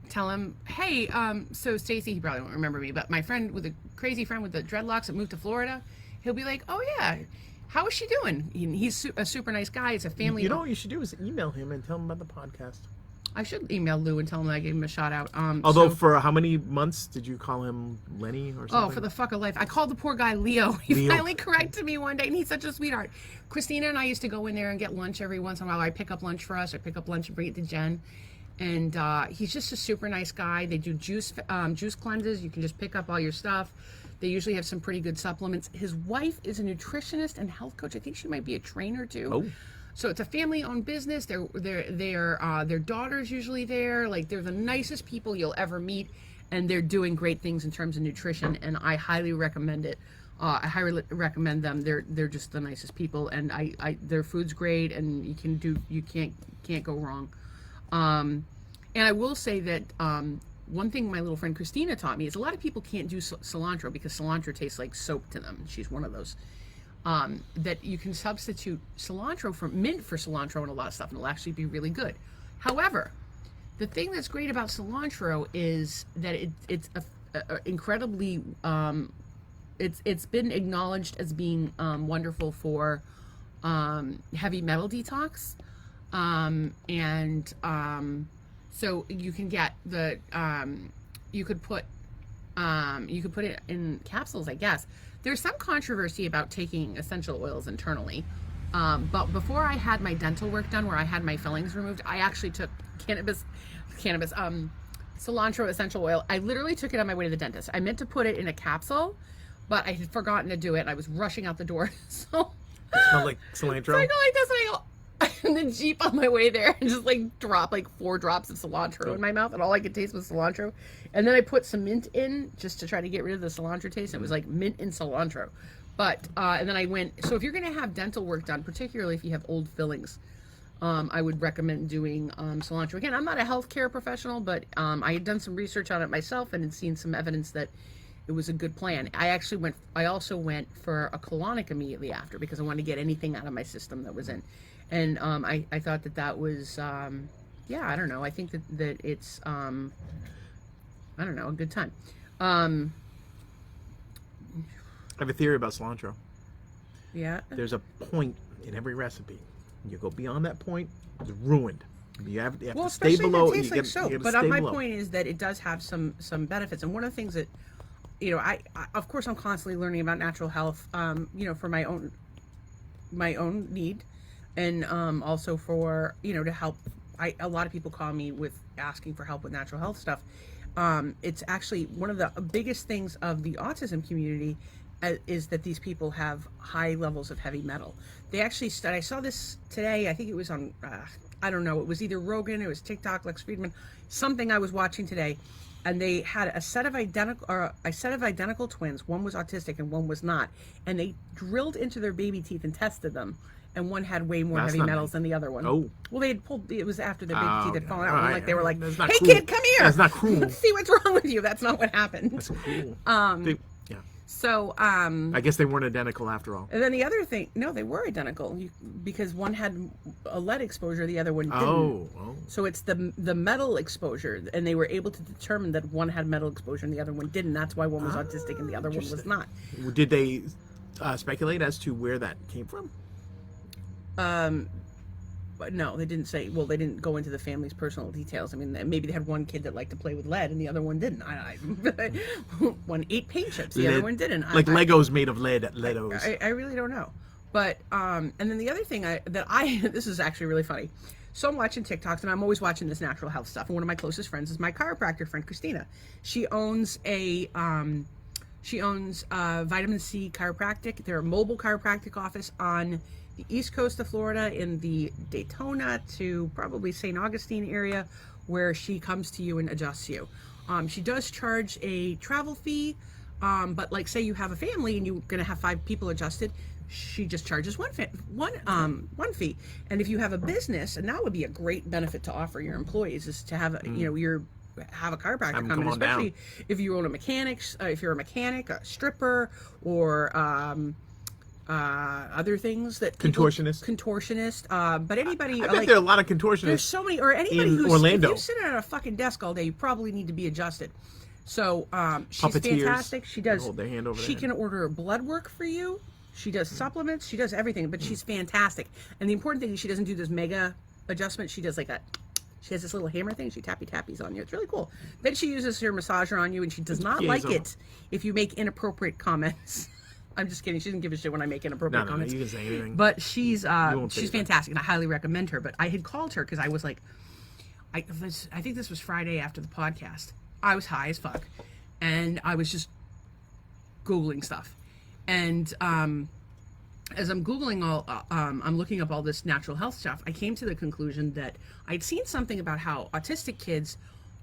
tell him, hey. So Stacy, he probably won't remember me, but my friend with a crazy friend with the dreadlocks that moved to Florida, he'll be like, oh yeah. How is she doing? He's a super nice guy. It's a family. You know what you should do is email him and tell him about the podcast. I should email Lou and tell him that I gave him a shout out. Although for how many months did you call him Lenny or something? Oh, for the fuck of life. I called the poor guy Leo. He finally corrected me one day, and he's such a sweetheart. Christina and I used to go in there and get lunch every once in a while. I pick up lunch for us. I pick up lunch and bring it to Jen. And he's just a super nice guy. They do juice cleanses. You can just pick up all your stuff. They usually have some pretty good supplements. His wife is a nutritionist and health coach. I think she might be a trainer too. Oh. So it's a family-owned business. Their daughter's usually there. Like, they're the nicest people you'll ever meet, and they're doing great things in terms of nutrition. And I highly recommend it. I highly recommend them. They're just the nicest people, and their food's great, and you can't go wrong. And I will say that one thing my little friend Christina taught me is a lot of people can't do cilantro because cilantro tastes like soap to them. She's one of those. That you can substitute cilantro for mint for cilantro and a lot of stuff, and it'll actually be really good. However, the thing that's great about cilantro is that it's incredibly it's been acknowledged as being wonderful for heavy metal detox, so you can get the you could put it in capsules, I guess. There's some controversy about taking essential oils internally, but before I had my dental work done, where I had my fillings removed, I actually took cilantro essential oil. I literally took it on my way to the dentist. I meant to put it in a capsule, but I had forgotten to do it. I was rushing out the door, so it smelled like cilantro. So I go like this, and I go in the Jeep on my way there, and just like drop like 4 drops of cilantro in my mouth, and all I could taste was cilantro. And then I put some mint in just to try to get rid of the cilantro taste. It was like mint and cilantro. But and then I went. So if you're going to have dental work done, particularly if you have old fillings, I would recommend doing cilantro. Again, I'm not a healthcare professional, but I had done some research on it myself and had seen some evidence that it was a good plan. I also went for a colonic immediately after because I wanted to get anything out of my system that was in. And I thought that was, I don't know. I think that it's, I don't know, a good time. I have a theory about cilantro. Yeah. There's a point in every recipe. You go beyond that point, it's ruined. You have to stay below. It tastes like soap. But my point is that it does have some benefits. And one of the things that, I of course I'm constantly learning about natural health, for my own need, and also for to help. A lot of people call me with asking for help with natural health stuff. It's actually one of the biggest things of the autism community is that these people have high levels of heavy metal. They actually I saw this today. I think it was on I don't know. It was either Rogan, it was TikTok, Lex Friedman, something I was watching today. And they had a set of identical twins. One was autistic and one was not. And they drilled into their baby teeth and tested them. And one had way more heavy metals than the other one. Oh. Well, they had pulled. It was after their baby teeth had fallen out. Right. And like they were like, "Hey, cruel. Kid, come here. That's not cruel. Let's see what's wrong with you." That's not what happened. That's cool. Yeah. So, I guess they weren't identical after all. And then the other thing, no, they were identical because one had a lead exposure, the other one didn't. Oh. So it's the metal exposure, and they were able to determine that one had metal exposure and the other one didn't. That's why one was autistic and the other one was not. Did they speculate as to where that came from? But no, they didn't say. Well, they didn't go into the family's personal details. I mean, maybe they had one kid that liked to play with lead, and the other one didn't. One ate paint chips, the other one didn't. Like Legos made of lead. Legos. I really don't know. But and then the other thing this is actually really funny. So I'm watching TikToks, and I'm always watching this natural health stuff. And one of my closest friends is my chiropractor friend Christina. She owns vitamin C Chiropractic. They're a mobile chiropractic office on the east coast of Florida, in the Daytona to probably St. Augustine area, where she comes to you and adjusts you. She does charge a travel fee, but like say you have a family and you're going to have 5 people adjusted, she just charges one fee. And if you have a business, and that would be a great benefit to offer your employees, is to have have a chiropractor come in, especially if you own a mechanic, if you're a mechanic, a stripper, or other things that contortionist, but anybody. I bet there are a lot of contortionists. There's so many, or anybody who's Orlando. If you sit at a fucking desk all day, you probably need to be adjusted. So she's fantastic. She does. Hold their hand over she can order blood work for you. She does supplements. She does everything, but she's fantastic. And the important thing is she doesn't do this mega adjustment. She does like a. She has this little hammer thing. She tappies on you. It's really cool. Then she uses her massager on you, and she does not like it if you make inappropriate comments. I'm just kidding. She doesn't give a shit when I make inappropriate comments. You can say anything. But she's fantastic, and I highly recommend her. But I had called her because I was like, I think this was Friday after the podcast. I was high as fuck, and I was just Googling stuff. And as I'm Googling I'm looking up all this natural health stuff. I came to the conclusion that I'd seen something about how autistic kids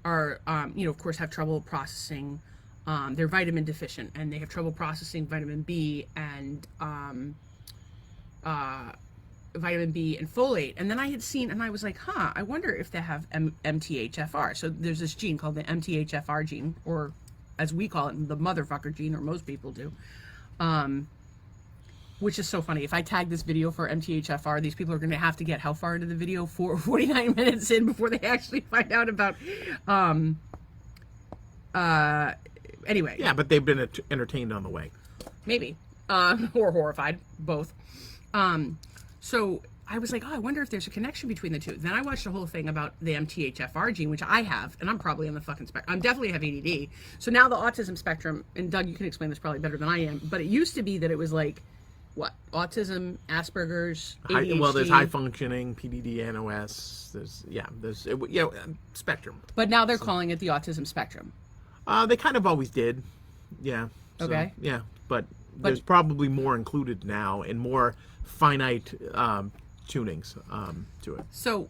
are, of course, have trouble processing. They're vitamin deficient, and they have trouble processing vitamin B and vitamin B, and folate. And then I had seen, and I was like, I wonder if they have MTHFR. So there's this gene called the MTHFR gene, or as we call it, the motherfucker gene, or most people do. Which is so funny. If I tag this video for MTHFR, these people are going to have to get how far into the video? 49 minutes in before they actually find out about, anyway. Yeah, but they've been entertained on the way. Maybe. Or horrified, both. So I was like, I wonder if there's a connection between the two. Then I watched a whole thing about the MTHFR gene, which I have, and I'm probably on the fucking spectrum. I'm definitely have ADD. So now the autism spectrum, and Doug, you can explain this probably better than I am, but it used to be that it was like, what? Autism, Asperger's, ADHD. Well, there's high functioning, PDD, NOS. There's spectrum. But now they're calling it the autism spectrum. They kind of always did. Yeah. So, okay. Yeah, but there's probably more included now and more finite tunings to it. So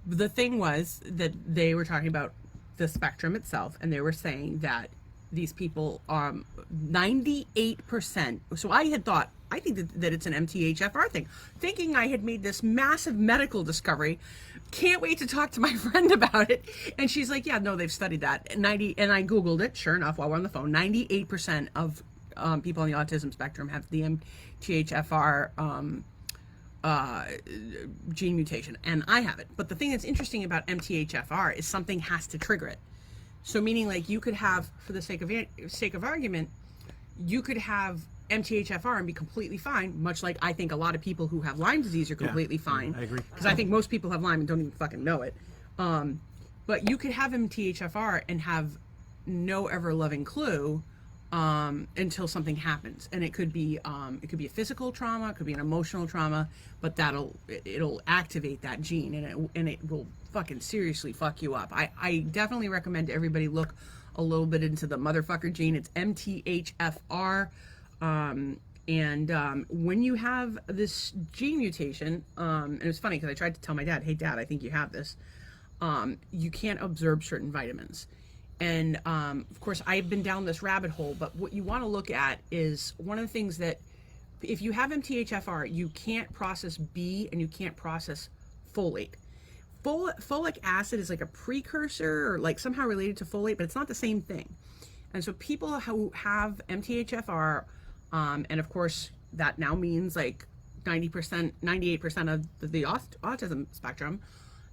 the thing was that they were talking about the spectrum itself, and they were saying that these people, 98%. So I think that it's an MTHFR thing, thinking I had made this massive medical discovery. Can't wait to talk to my friend about it. And she's like, yeah, no, they've studied that. And I Googled it, sure enough, while we're on the phone. 98% of people on the autism spectrum have the MTHFR gene mutation. And I have it. But the thing that's interesting about MTHFR is something has to trigger it. So meaning, like, you could have, for the sake of argument, you could have MTHFR and be completely fine, much like I think a lot of people who have Lyme disease are completely fine. I agree. Because I think most people have Lyme and don't even fucking know it. But you could have MTHFR and have no ever-loving clue until something happens. And it could be a physical trauma, it could be an emotional trauma, but it'll activate that gene, and it will fucking seriously fuck you up. I definitely recommend everybody look a little bit into the motherfucker gene. It's MTHFR. When you have this gene mutation, and it was funny because I tried to tell my dad, hey dad, I think you have this. You can't absorb certain vitamins. And, of course, I've been down this rabbit hole, but what you want to look at is one of the things that, if you have MTHFR, you can't process B and you can't process folate. Folic acid is like a precursor or like somehow related to folate, but it's not the same thing. And so people who have MTHFR, and of course that now means like 90%, 98% of the autism spectrum,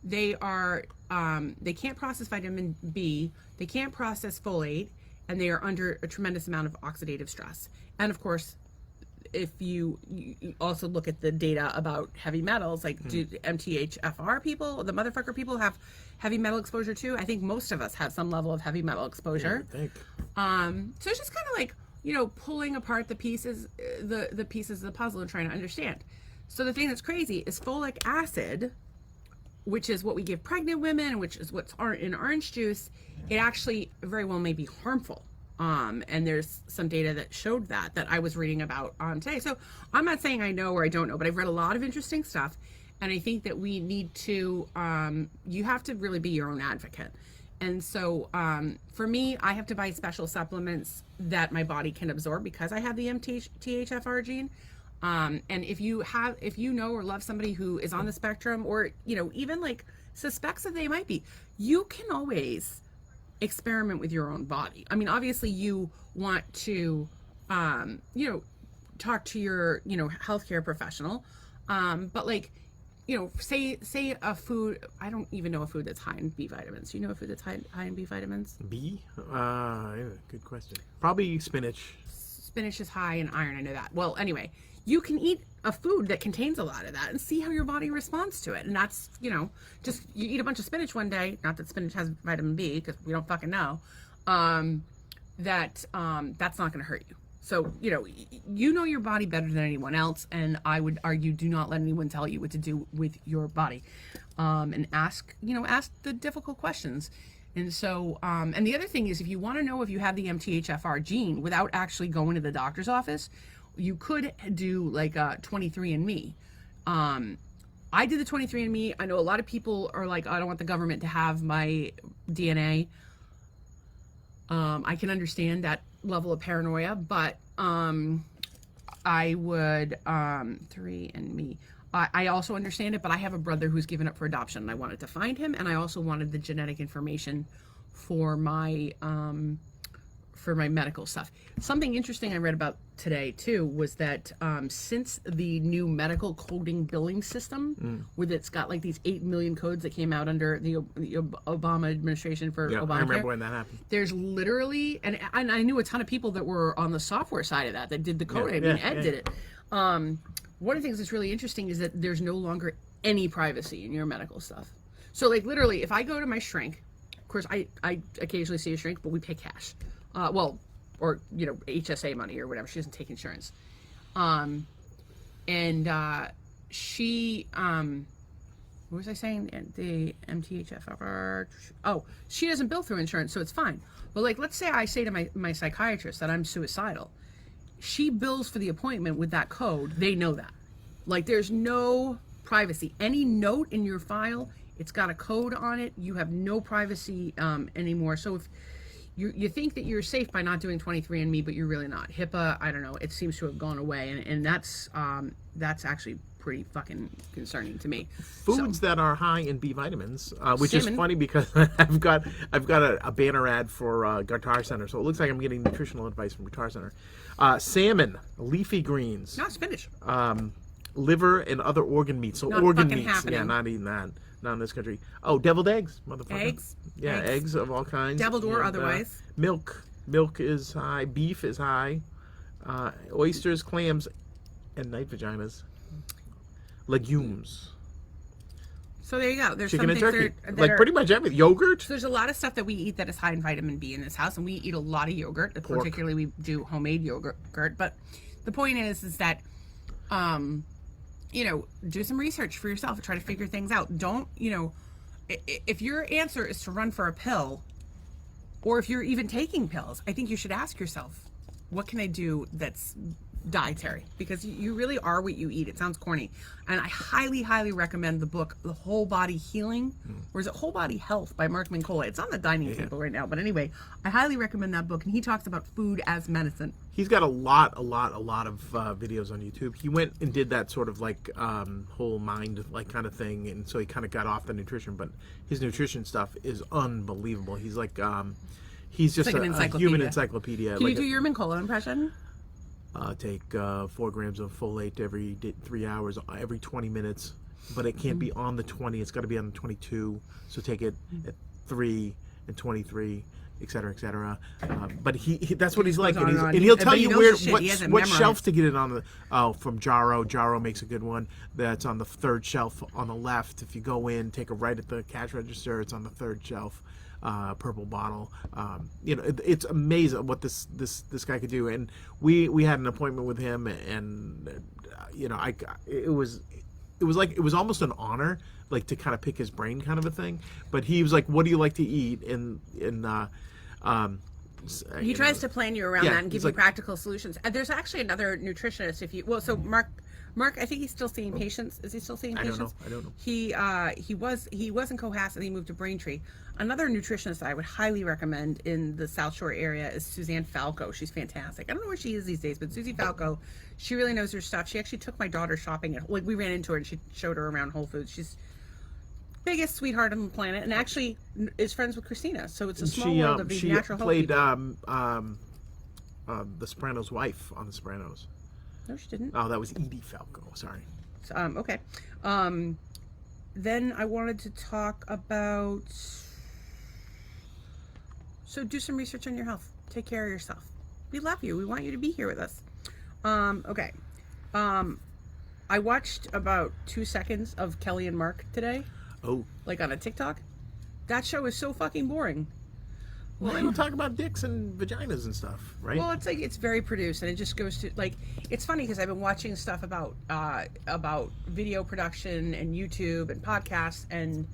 they can't process vitamin B, they can't process folate, and they are under a tremendous amount of oxidative stress. And of course, if you also look at the data about heavy metals, like do MTHFR people, the motherfucker people, have heavy metal exposure too? I think most of us have some level of heavy metal exposure. Yeah, I think. So it's just kind of like, pulling apart the pieces, the pieces of the puzzle and trying to understand. So the thing that's crazy is folic acid, which is what we give pregnant women, which is what's in orange juice, it actually very well may be harmful. And there's some data that showed that I was reading about today. So I'm not saying I know or I don't know, but I've read a lot of interesting stuff. And I think that we need to, you have to really be your own advocate. And so for me, I have to buy special supplements that my body can absorb because I have the MTHFR gene. And if you know or love somebody who is on the spectrum, or, even like suspects that they might be, you can always experiment with your own body. I mean, obviously you want to, talk to your, healthcare professional. But like, say a food, I don't even know a food that's high in B vitamins. You know a food that's high in B vitamins? B? Good question. Probably spinach. Spinach is high in iron, I know that. Well, anyway, you can eat a food that contains a lot of that and see how your body responds to it. And that's, just you eat a bunch of spinach one day, not that spinach has vitamin B, because we don't fucking know, that's not going to hurt you. So, you know your body better than anyone else, and I would argue do not let anyone tell you what to do with your body. And ask the difficult questions. And so, and the other thing is, if you want to know if you have the MTHFR gene without actually going to the doctor's office, you could do like a 23andMe. I did the 23andMe. I know a lot of people are like, I don't want the government to have my DNA. I can understand that level of paranoia, but I would 3andMe. I also understand it, but I have a brother who's given up for adoption, and I wanted to find him, and I also wanted the genetic information for my medical stuff. Something interesting I read about today too was that since the new medical coding billing system, where it's got like these 8 million codes that came out under the Obama administration for Obamacare. I remember when that happened. There's literally, and I knew a ton of people that were on the software side of that did the coding. Ed did it. One of the things that's really interesting is that there's no longer any privacy in your medical stuff. So like literally, if I go to my shrink, of course I occasionally see a shrink, but we pay cash. Or HSA money or whatever. She doesn't take insurance. She what was I saying? The MTHFR. Oh, she doesn't bill through insurance, so it's fine. But like, let's say I say to my psychiatrist that I'm suicidal. She bills for the appointment with that code. They know that. Like, there's no privacy. Any note in your file, it's got a code on it. You have no privacy anymore. So if you think that you're safe by not doing 23andMe, but you're really not. HIPAA, I don't know. It seems to have gone away, and that's actually pretty fucking concerning to me. Foods that are high in B vitamins, which Salmon. is funny because I've got a banner ad for Guitar Center, so it looks like I'm getting nutritional advice from Guitar Center. Salmon, leafy greens, Not spinach. liver and other organ meats. So Not organ fucking meats, happening. yeah, not eating that. Not in this country. Oh, deviled eggs, motherfucker. Eggs. Yeah, eggs of all kinds. Deviled or And, otherwise. Milk is high. Beef is high. Oysters, clams, and night vaginas. Legumes. So there you go. There's Chicken some and things turkey. that Like are, pretty much everything. Yogurt. So there's a lot of stuff that we eat that is high in vitamin B in this house, and we eat a lot of yogurt. Pork. Particularly, we do homemade yogurt. But the point is that, do some research for yourself and try to figure things out. Don't, if your answer is to run for a pill, or if you're even taking pills, I think you should ask yourself, what can I do that's dietary? Because you really are what you eat. It sounds corny. And I highly, highly recommend the book, The Whole Body Healing, or is it Whole Body Health by Mark Mincola? It's on the dining table right now. But anyway, I highly recommend that book. And he talks about food as medicine. He's got a lot of videos on YouTube. He went and did that sort of like whole mind like kind of thing, and so he kind of got off the nutrition. But his nutrition stuff is unbelievable. He's like he's just like a human encyclopedia. Can you do your Mincola impression? Take 4 grams of folate every 3 hours, every 20 minutes, but it can't be on the 20. It's got to be on the 22. So take it at 3 and 23. Et cetera, et cetera. But he that's what he's like, and he'll tell you what shelf to get it on. From Jarrow. Jarrow makes a good one. That's on the 3rd shelf on the left. If you go in, take a right at the cash register. It's on the 3rd shelf. Purple bottle. It's amazing what this guy could do. And we had an appointment with him, and it was almost an honor, like to kind of pick his brain, kind of a thing. But he was like, "What do you like to eat?" He tries to plan you around that and give you like, practical solutions. There's actually another nutritionist. So Mark, I think he's still seeing patients. Is he still seeing patients? I don't know. He was in Cohasset. He moved to Braintree. Another nutritionist I would highly recommend in the South Shore area is Suzanne Falco. She's fantastic. I don't know where she is these days, but Susie Falco, she really knows her stuff. She actually took my daughter shopping. We ran into her and she showed her around Whole Foods. She's biggest sweetheart on the planet, and actually is friends with Christina. So it's a small world of these natural health people. The Sopranos' wife on The Sopranos. No, she didn't. Oh, that was Edie Falco. Sorry. Okay. Then I wanted to talk about. So do some research on your health. Take care of yourself. We love you. We want you to be here with us. Okay. I watched about 2 seconds of Kelly and Mark today. Oh. Like on a TikTok. That show is so fucking boring. Well, they don't talk about dicks and vaginas and stuff, right? Well, it's like it's very produced, and it just goes to like it's funny because I've been watching stuff about video production and YouTube and podcasts, and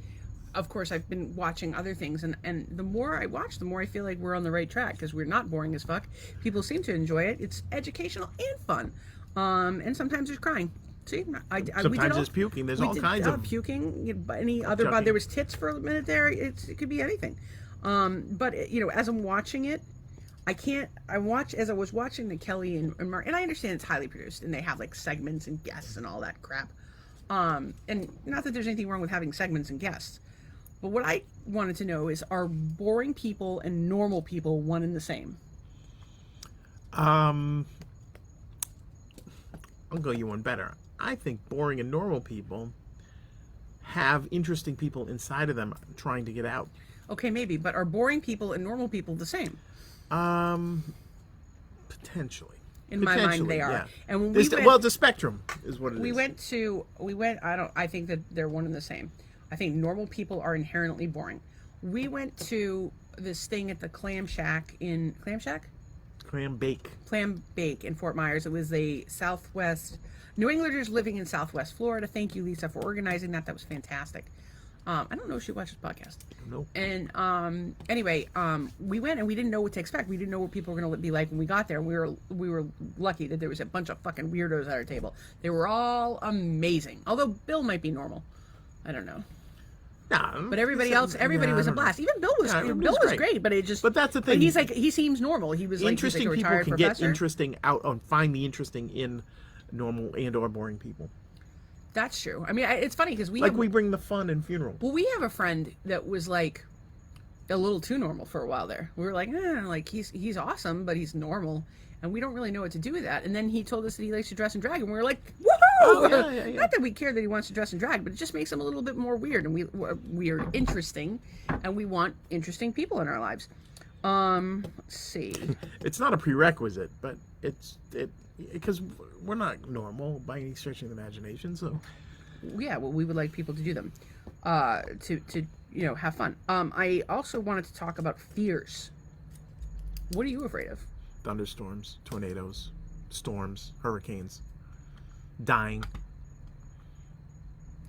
of course I've been watching other things, and the more I watch, the more I feel like we're on the right track because we're not boring as fuck. People seem to enjoy it. It's educational and fun, and sometimes there's crying. See, sometimes there's puking. There's all kinds of puking. Any other body? There was tits for a minute there. It could be anything. But as I'm watching it, I watch as I was watching the Kelly and Mark, and I understand it's highly produced and they have like segments and guests and all that crap. And not that there's anything wrong with having segments and guests, but what I wanted to know is, are boring people and normal people one and the same? I'll go you one better. I think boring and normal people have interesting people inside of them trying to get out. Okay, maybe, but are boring people and normal people the same? Potentially. In my mind, they are. Yeah. And when we went, well, the spectrum is what it is. We went. I think that they're one and the same. I think normal people are inherently boring. We went to this thing at the Clam Shack in Clam Bake in Fort Myers. It was a Southwest New Englanders living in Southwest Florida. Thank you, Lisa, for organizing that. That was fantastic. I don't know if she watches podcast. No. And anyway, we went and we didn't know what to expect. We didn't know what people were going to be like when we got there. We were lucky that there was a bunch of fucking weirdos at our table. They were all amazing. Although Bill might be normal. I don't know. No, but everybody was a blast. Even Bill was great, but it just. But that's the thing. But he seems normal. He was like interesting he's like a people retired can professor. get interesting out on find the interesting in normal and or boring people. That's true. I mean, it's funny because we bring the fun in funeral. Well, we have a friend that was like a little too normal for a while there. We were like, like he's awesome, but he's normal, and we don't really know what to do with that. And then he told us that he likes to dress in drag, and we were like, woohoo! Oh, yeah. Not that we care that he wants to dress in drag, but it just makes him a little bit more weird, and we're interesting, and we want interesting people in our lives. Let's see. It's not a prerequisite, but it's because we're not normal by any stretch of the imagination. So, yeah, well, we would like people to do them, to have fun. I also wanted to talk about fears. What are you afraid of? Thunderstorms, tornadoes, storms, hurricanes, dying.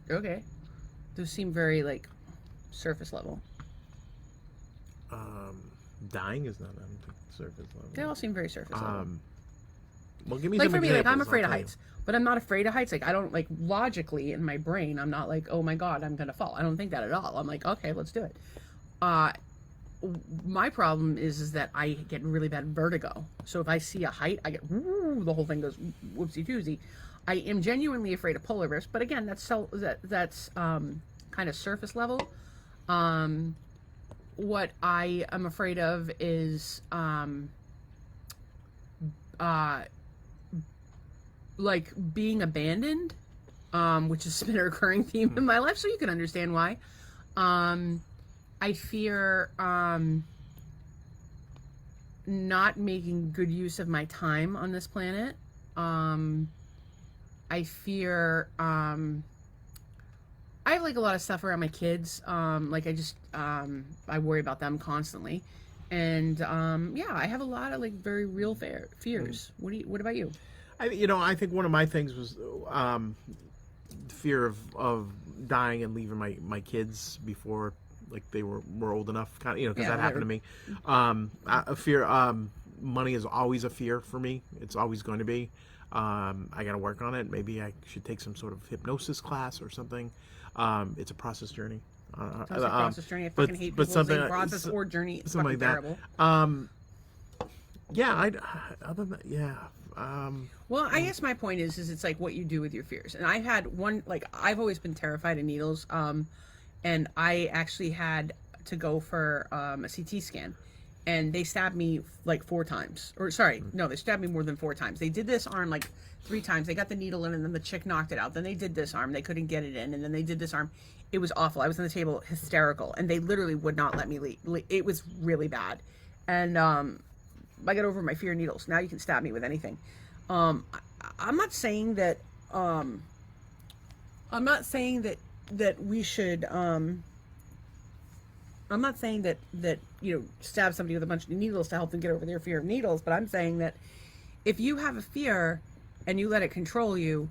Okay, those seem very like surface level. Dying is not on surface level. They all seem very surface level. Well, give me like some for me, examples, like I'm afraid of I'll tell heights, but I'm not afraid of heights. Like I don't like logically in my brain, I'm not like, oh my god, I'm gonna fall. I don't think that at all. I'm like, okay, let's do it. My problem is that I get really bad vertigo. So if I see a height, I get the whole thing goes whoopsie doozy. I am genuinely afraid of polar bears, but again, that's kind of surface level. What I am afraid of is like being abandoned, which has been a recurring theme in my life, so you can understand why. I fear not making good use of my time on this planet. I fear I have like a lot of stuff around my kids. Like I worry about them constantly. And I have a lot of like very real fears. What about you? I think one of my things was the fear of dying and leaving my kids before like they were old enough, kind of, because that happened to me. A fear. Money is always a fear for me. It's always going to be. I got to work on it. Maybe I should take some sort of hypnosis class or something. It's a process journey. It's a process journey. I fucking hate people saying process or journey. It's something like terrible. That. Other than that, yeah. Well, I guess my point is it's like what you do with your fears. And I've had one, like I've always been terrified of needles. And I actually had to go for a CT scan. And they stabbed me like 4 times. Or sorry, no, they stabbed me more than 4 times. They did this arm like 3 times. They got the needle in and then the chick knocked it out. Then they did this arm. They couldn't get it in. And then they did this arm. It was awful. I was on the table hysterical. And they literally would not let me leave. It was really bad. And I got over my fear of needles. Now you can stab me with anything. I'm not saying that we should I'm not saying that stab somebody with a bunch of needles to help them get over their fear of needles, but I'm saying that if you have a fear and you let it control you,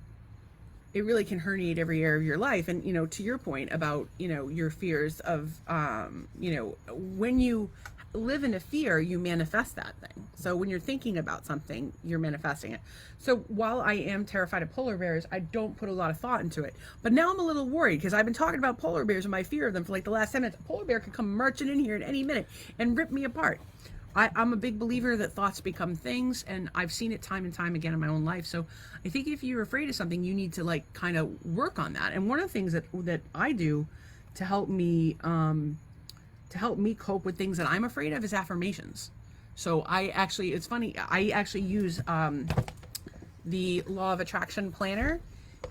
it really can herniate every area of your life. And to your point about your fears of when you live in a fear, you manifest that thing. So when you're thinking about something, you're manifesting it. So while I am terrified of polar bears, I don't put a lot of thought into it. But now I'm a little worried because I've been talking about polar bears and my fear of them for like the last 10 minutes. A polar bear could come marching in here at any minute and rip me apart. I'm a big believer that thoughts become things, and I've seen it time and time again in my own life. So I think if you're afraid of something, you need to like kind of work on that. And one of the things that I do to help me cope with things that I'm afraid of is affirmations. So it's funny, I actually use the Law of Attraction Planner,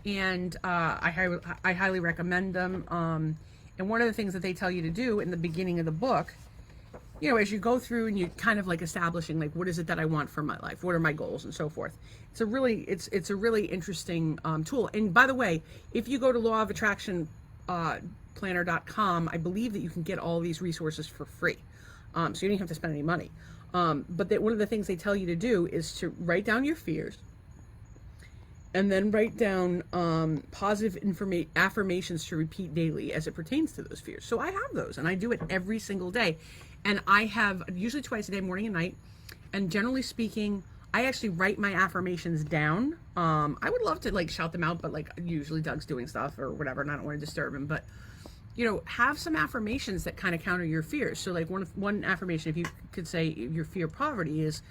and I highly recommend them. And one of the things that they tell you to do in the beginning of the book, as you go through and you kind of like establishing like what is it that I want for my life, what are my goals, and so forth. It's a really interesting tool. And by the way, if you go to Law of Attraction planner.com, I believe that you can get all these resources for free, so you don't have to spend any money. But one of the things they tell you to do is to write down your fears, and then write down positive affirmations to repeat daily as it pertains to those fears. So I have those, and I do it every single day. And I have usually twice a day, morning and night. And generally speaking, I actually write my affirmations down. I would love to like shout them out, but like usually Doug's doing stuff or whatever, and I don't want to disturb him. But have some affirmations that kind of counter your fears. So like one affirmation, if you could say your fear of poverty is,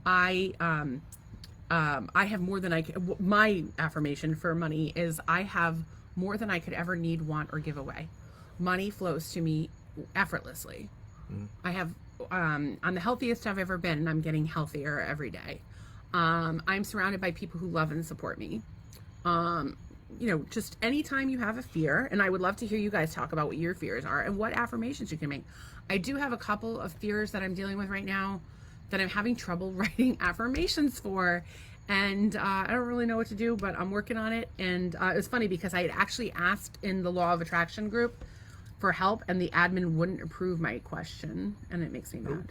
I have more than my affirmation for money is I have more than I could ever need, want, or give away. Money flows to me effortlessly. I have, I'm the healthiest I've ever been, and I'm getting healthier every day. I'm surrounded by people who love and support me. Just anytime you have a fear, and I would love to hear you guys talk about what your fears are and what affirmations you can make. I do have a couple of fears that I'm dealing with right now that I'm having trouble writing affirmations for, and I don't really know what to do, but I'm working on it. And it's funny because I had actually asked in the Law of Attraction group for help, and the admin wouldn't approve my question, and it makes me mad.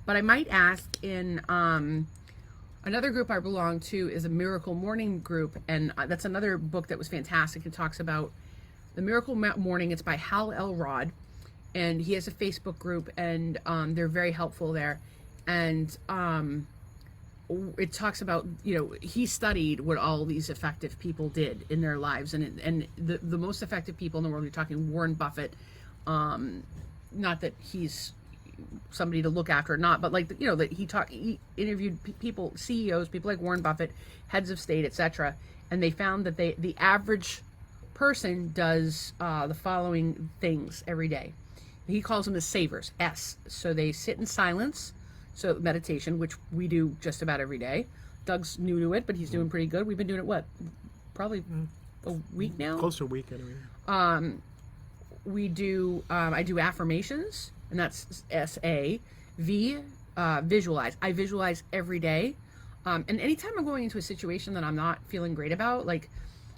But I might ask in another group I belong to is a Miracle Morning group, and that's another book that was fantastic. It talks about the Miracle Morning. It's by Hal Elrod, and he has a Facebook group, and they're very helpful there. And it talks about, he studied what all these effective people did in their lives, and the most effective people in the world, you're talking Warren Buffett, not that he's somebody to look after or not, but like, that he interviewed people, CEOs, people like Warren Buffett, heads of state, etc. And they found that the average person does the following things every day. He calls them the savers, S. So they sit in silence. So meditation, which we do just about every day. Doug's new to it, but he's doing pretty good. We've been doing it, probably a week now? Close to a week anyway. We do, I do affirmations, and that's S-A. V, visualize. I visualize every day. And anytime I'm going into a situation that I'm not feeling great about, like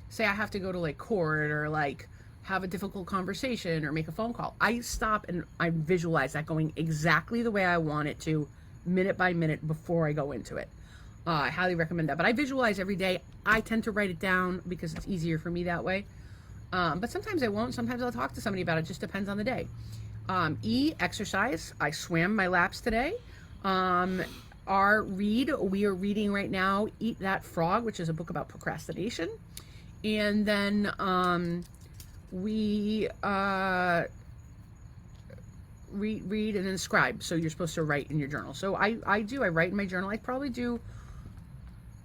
say I have to go to like court or like have a difficult conversation or make a phone call, I stop and I visualize that going exactly the way I want it to, minute by minute before I go into it. I highly recommend that. But I visualize every day. I tend to write it down because it's easier for me that way. But sometimes I won't. Sometimes I'll talk to somebody about it. Just depends on the day. E, exercise. I swam my laps today. R, read. We are reading right now Eat That Frog, which is a book about procrastination. And then we read and then scribe. So you're supposed to write in your journal. So I write in my journal. I probably do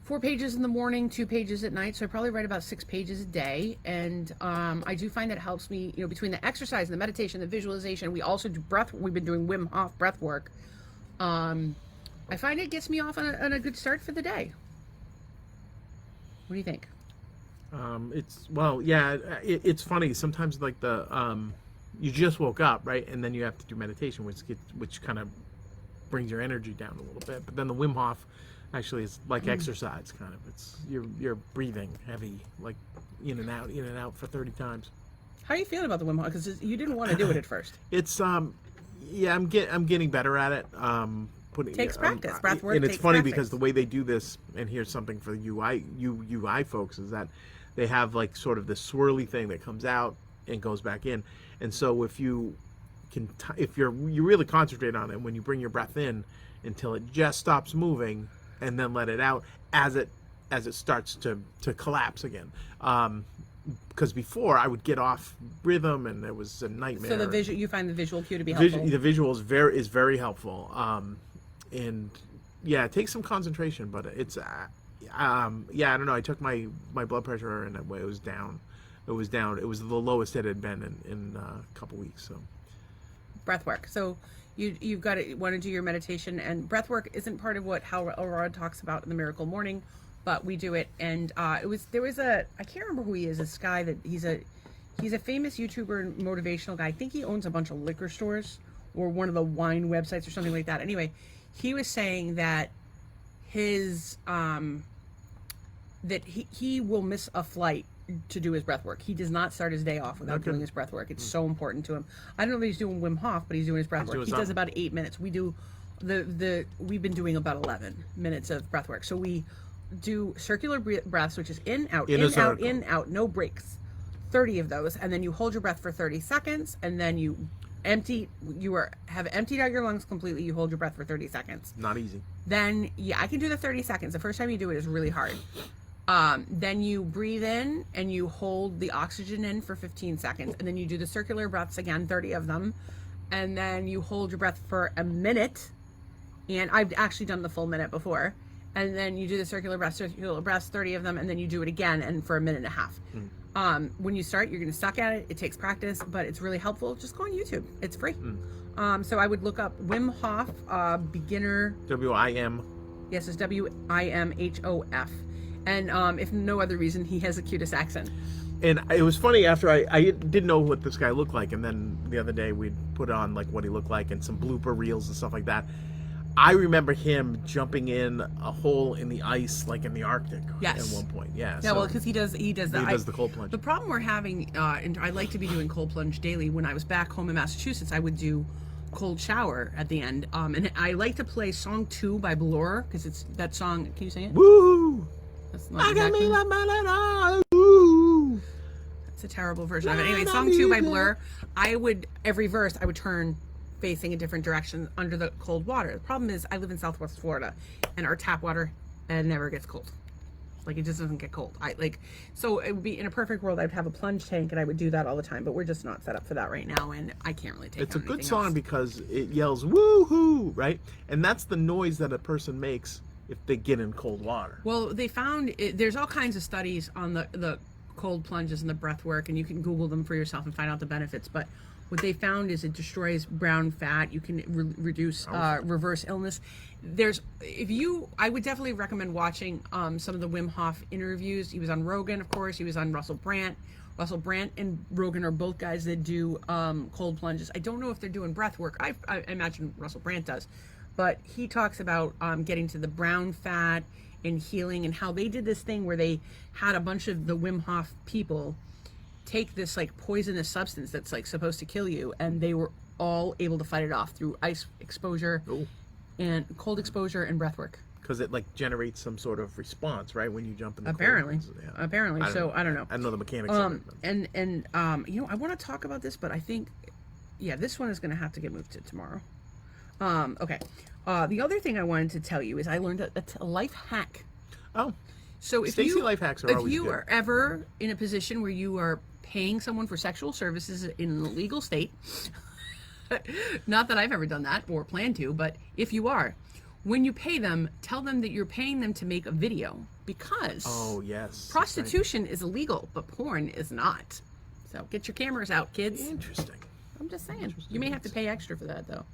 4 pages in the morning, 2 pages at night. So I probably write about 6 pages a day. And I do find that it helps me, between the exercise and the meditation, the visualization. We also do breath. We've been doing Wim Hof breath work. I find it gets me off on a good start for the day. What do you think? It's funny. Sometimes like you just woke up, right? And then you have to do meditation, which kind of brings your energy down a little bit. But then the Wim Hof actually is like exercise, kind of. It's you're breathing heavy, like in and out for 30 times. How are you feeling about the Wim Hof? Because you didn't want to do it at first. It's I'm getting better at it. Takes practice. Breath work. And it's funny because the way they do this, and here's something for the UI folks, is that they have like sort of this swirly thing that comes out and goes back in. And so if you really concentrate on it, when you bring your breath in until it just stops moving, and then let it out as it starts to collapse again. Because before I would get off rhythm and it was a nightmare. So you find the visual cue to be helpful. The visual is very helpful. and yeah, it takes some concentration, but it's yeah, I don't know. I took my blood pressure and it was down. It was down. It was the lowest it had been in a couple weeks. So breath work. So you've got to want to do your meditation, and breath work isn't part of what Hal Elrod talks about in the Miracle Morning, but we do it. And there was I can't remember who he is. This guy that he's a famous YouTuber and motivational guy. I think he owns a bunch of liquor stores or one of the wine websites or something like that. Anyway, he was saying that his that he will miss a flight to do his breath work. He does not start his day off without doing his breath work. It's so important to him. I don't know if he's doing Wim Hof, but he's doing his breath work. He does about 8 minutes. We do we've been doing about 11 minutes of breath work. So we do circular breaths, which is in, out, in, out, no breaks. 30 of those, and then you hold your breath for 30 seconds, and then you have emptied out your lungs completely. You hold your breath for 30 seconds. Not easy. Then, yeah, I can do the 30 seconds. The first time you do it is really hard. Then you breathe in and you hold the oxygen in for 15 seconds, and then you do the circular breaths again, 30 of them, and then you hold your breath for a minute, and I've actually done the full minute before, and then you do the circular breaths, 30 of them, and then you do it again, and for a minute and a half. When you start, you're going to suck at it. It takes practice, but it's really helpful. Just go on YouTube. It's free. So I would look up Wim Hof, beginner. W-I-M. Yes, it's W-I-M-H-O-F. And if no other reason, he has the cutest accent. And it was funny, after I didn't know what this guy looked like, and then the other day we put on like what he looked like and some blooper reels and stuff like that. I remember him jumping in a hole in the ice, like in the Arctic, at one point. Yeah. Yeah, well, because he does that. He does the cold plunge. The problem we're having, and I like to be doing cold plunge daily. When I was back home in Massachusetts, I would do cold shower at the end. And I like to play Song 2 by Blur, because it's that song. Can you sing it? Woo! That's not exactly. It's a terrible version of it. Anyway, Song 2 by Blur. Every verse, I would turn facing a different direction under the cold water. The problem is I live in Southwest Florida, and our tap water never gets cold. Like, it just doesn't get cold. So it would be, in a perfect world, I'd have a plunge tank and I would do that all the time, but we're just not set up for that right now, and I can't really take it. It's a good song because it yells woo-hoo, right? And that's the noise that a person makes if they get in cold water. Well, they found there's all kinds of studies on the cold plunges and the breath work, and you can Google them for yourself and find out the benefits, but what they found is it destroys brown fat. You can reduce reverse illness. I would definitely recommend watching some of the Wim Hof interviews. He was on Rogan, of course. He was on Russell Brand. Russell Brand and Rogan are both guys that do cold plunges. I don't know if they're doing breath work. I imagine Russell Brand does. But he talks about getting to the brown fat and healing, and how they did this thing where they had a bunch of the Wim Hof people take this like poisonous substance that's like supposed to kill you, and they were all able to fight it off through ice exposure and cold exposure and breath work. Because it like generates some sort of response, right, when you jump in the apparently cold. Yeah. Apparently. I don't know. I don't know the mechanics of it. And I want to talk about this, but I think this one is going to have to get moved to tomorrow. Okay. The other thing I wanted to tell you is I learned a life hack. Oh. So if life hacks are always you good. are ever in a position where you are paying someone for sexual services in an illegal state, not that I've ever done that or plan to, but if you are, when you pay them, tell them that you're paying them to make a video, because prostitution is illegal, but porn is not. So get your cameras out, kids. Interesting. I'm just saying. You may have to pay extra for that, though.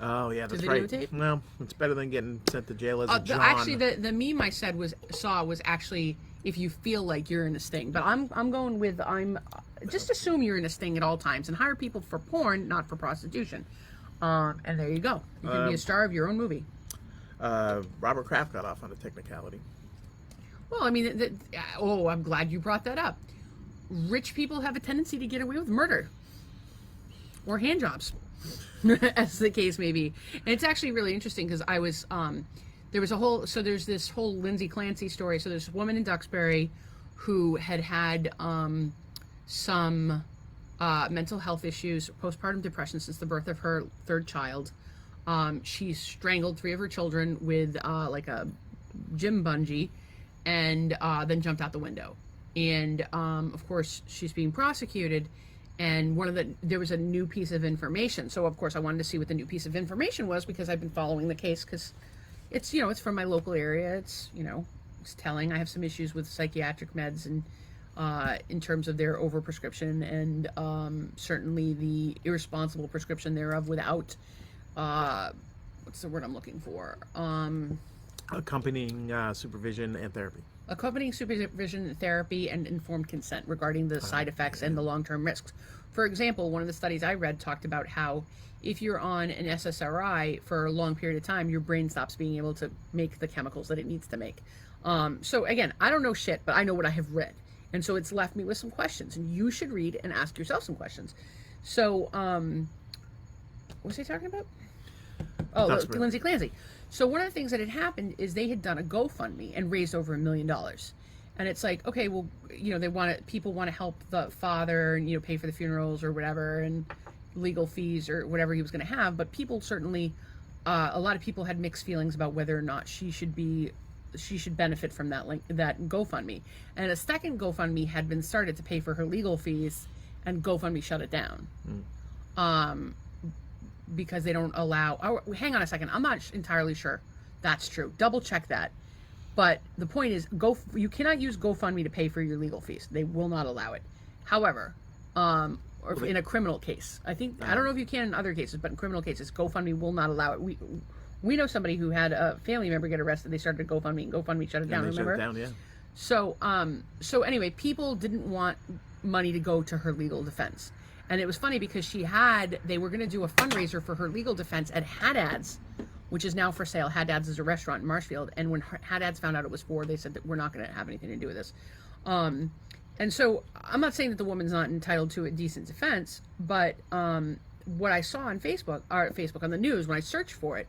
Oh yeah, that's right. Well, it's better than getting sent to jail as a John. Actually, the meme I saw was actually if you feel like you're in a sting. But I'm going with just assume you're in a sting at all times and hire people for porn, not for prostitution. And there you go. You can be a star of your own movie. Robert Kraft got off on a technicality. Well, I mean, I'm glad you brought that up. Rich people have a tendency to get away with murder or hand jobs. As the case may be. And it's actually really interesting because I was there's this whole Lindsay Clancy story. So there's a woman in Duxbury who had some mental health issues, postpartum depression since the birth of her third child. She strangled 3 of her children with like a gym bungee, and then jumped out the window. And of course she's being prosecuted. and there was a new piece of information. So of course I wanted to see what the new piece of information was, because I've been following the case, because it's, you know, it's from my local area. It's, you know, it's telling. I have some issues with psychiatric meds, and in terms of their overprescription, and certainly the irresponsible prescription thereof without what's the word I'm looking for? Accompanying supervision and therapy. Accompanying supervision, therapy, and informed consent regarding the side effects and the long-term risks. For example, one of the studies I read talked about how if you're on an SSRI for a long period of time, your brain stops being able to make the chemicals that it needs to make. So again, I don't know shit, but I know what I have read. And so it's left me with some questions, and you should read and ask yourself some questions. So, what was I talking about? Oh, Lindsay Clancy. So one of the things that had happened is they had done a GoFundMe and raised over $1 million. And it's like, okay, well, you know, people want to help the father and, you know, pay for the funerals or whatever, and legal fees or whatever he was going to have. But people certainly, a lot of people had mixed feelings about whether or not she should benefit from that GoFundMe. And a second GoFundMe had been started to pay for her legal fees, and GoFundMe shut it down. Because they don't allow, hang on a second, I'm not entirely sure that's true. Double check that. But the point is, you cannot use GoFundMe to pay for your legal fees. They will not allow it. However, in a criminal case, I don't know if you can in other cases, but in criminal cases, GoFundMe will not allow it. We know somebody who had a family member get arrested. They started a GoFundMe, and GoFundMe shut it down. Remember? Shut it down, yeah. So anyway, people didn't want money to go to her legal defense. And it was funny because they were going to do a fundraiser for her legal defense at Haddad's, which is now for sale. Haddad's is a restaurant in Marshfield. And when Haddad's found out it was they said that we're not going to have anything to do with this. And so I'm not saying that the woman's not entitled to a decent defense, but what I saw on Facebook on the news, when I searched for it,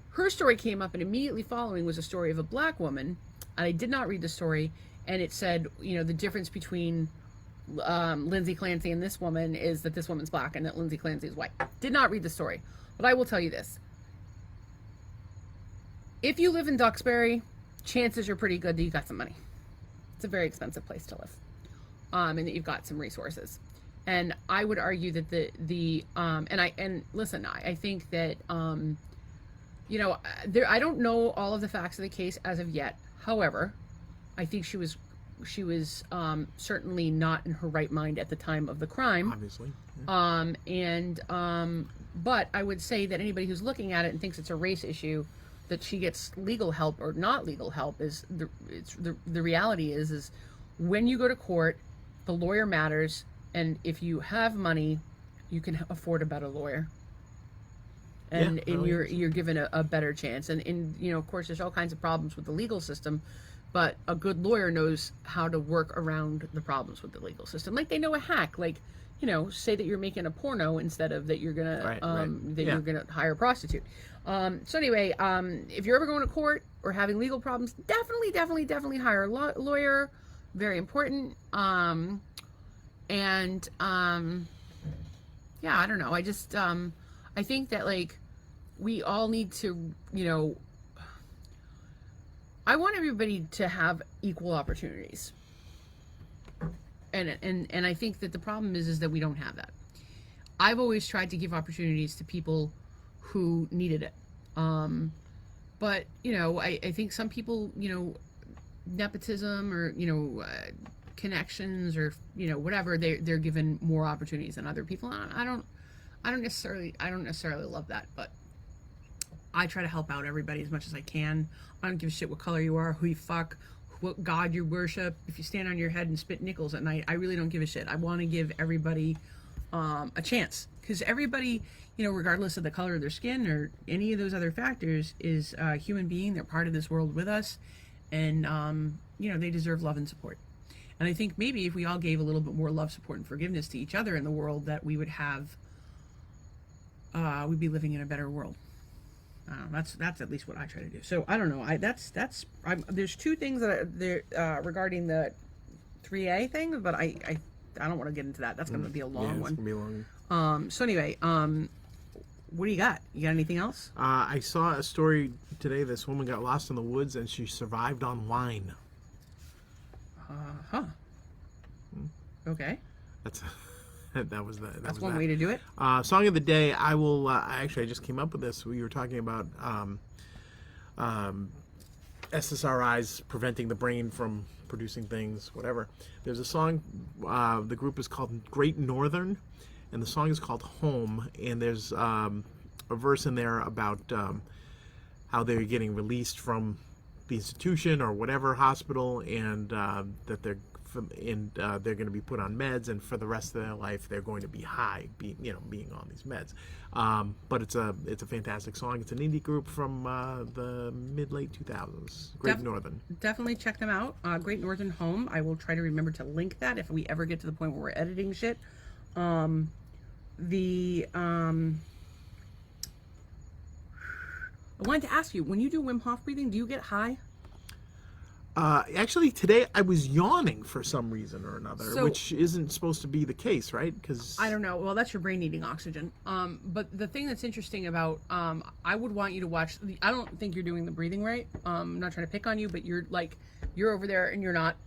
her story came up, and immediately following was a story of a black woman. And I did not read the story. And it said, you know, the difference between Lindsay Clancy and this woman is that this woman's black and that Lindsay Clancy is white. Did not read the story, but I will tell you this. If you live in Duxbury, chances are pretty good that you got some money. It's a very expensive place to live. And that you've got some resources. And I would argue that I think that, you know, I don't know all of the facts of the case as of yet. However, I think she was certainly not in her right mind at the time of the crime. Obviously. Yeah. But I would say that anybody who's looking at it and thinks it's a race issue, that she gets legal help or not legal help, is the reality is when you go to court, the lawyer matters, and if you have money, you can afford a better lawyer. And you're given a better chance. And you know, of course, there's all kinds of problems with the legal system. But a good lawyer knows how to work around the problems with the legal system. Like they know a hack. Like, you know, say that you're making a porno instead of that you're gonna you're gonna hire a prostitute. So anyway, if you're ever going to court or having legal problems, definitely hire a lawyer. Very important. Yeah, I don't know. I just I think that like we all need to, you know. I want everybody to have equal opportunities. And I think that the problem is that we don't have that. I've always tried to give opportunities to people who needed it. But, you know, I think some people, you know, nepotism or, you know, connections or, you know, whatever, they're given more opportunities than other people. I don't necessarily love that, but I try to help out everybody as much as I can. I don't give a shit what color you are, who you fuck, what God you worship. If you stand on your head and spit nickels at night, I really don't give a shit. I want to give everybody a chance, because everybody, you know, regardless of the color of their skin or any of those other factors, is a human being. They're part of this world with us, and you know, they deserve love and support. And I think maybe if we all gave a little bit more love, support, and forgiveness to each other in the world, that we would have, we'd be living in a better world. That's at least what I try to do. So I don't know. There's two things that regarding the 3A thing, but I don't want to get into that. That's going to be a long one. It's going to be long. So anyway, what do you got? You got anything else? I saw a story today. This woman got lost in the woods and she survived on wine. Okay. That's that was that. That's was one that. way to do it. Song of the day. I will. I just came up with this. We were talking about SSRIs preventing the brain from producing things, whatever. There's a song. The group is called Great Northern, and the song is called Home. And there's a verse in there about how they're getting released from the institution or whatever hospital, and that they're going to be put on meds, and for the rest of their life they're going to be high, being on these meds. But it's a fantastic song. It's an indie group from the mid-late 2000s. Great Northern. Definitely check them out. Great Northern Home. I will try to remember to link that if we ever get to the point where we're editing shit. I wanted to ask you, when you do Wim Hof breathing, do you get high? Actually, today I was yawning for some reason or another, So- which isn't supposed to be the case, right? Because I don't know. Well, that's your brain needing oxygen. But the thing that's interesting about, I would want you to watch. I don't think you're doing the breathing right. I'm not trying to pick on you, but you're over there and you're not.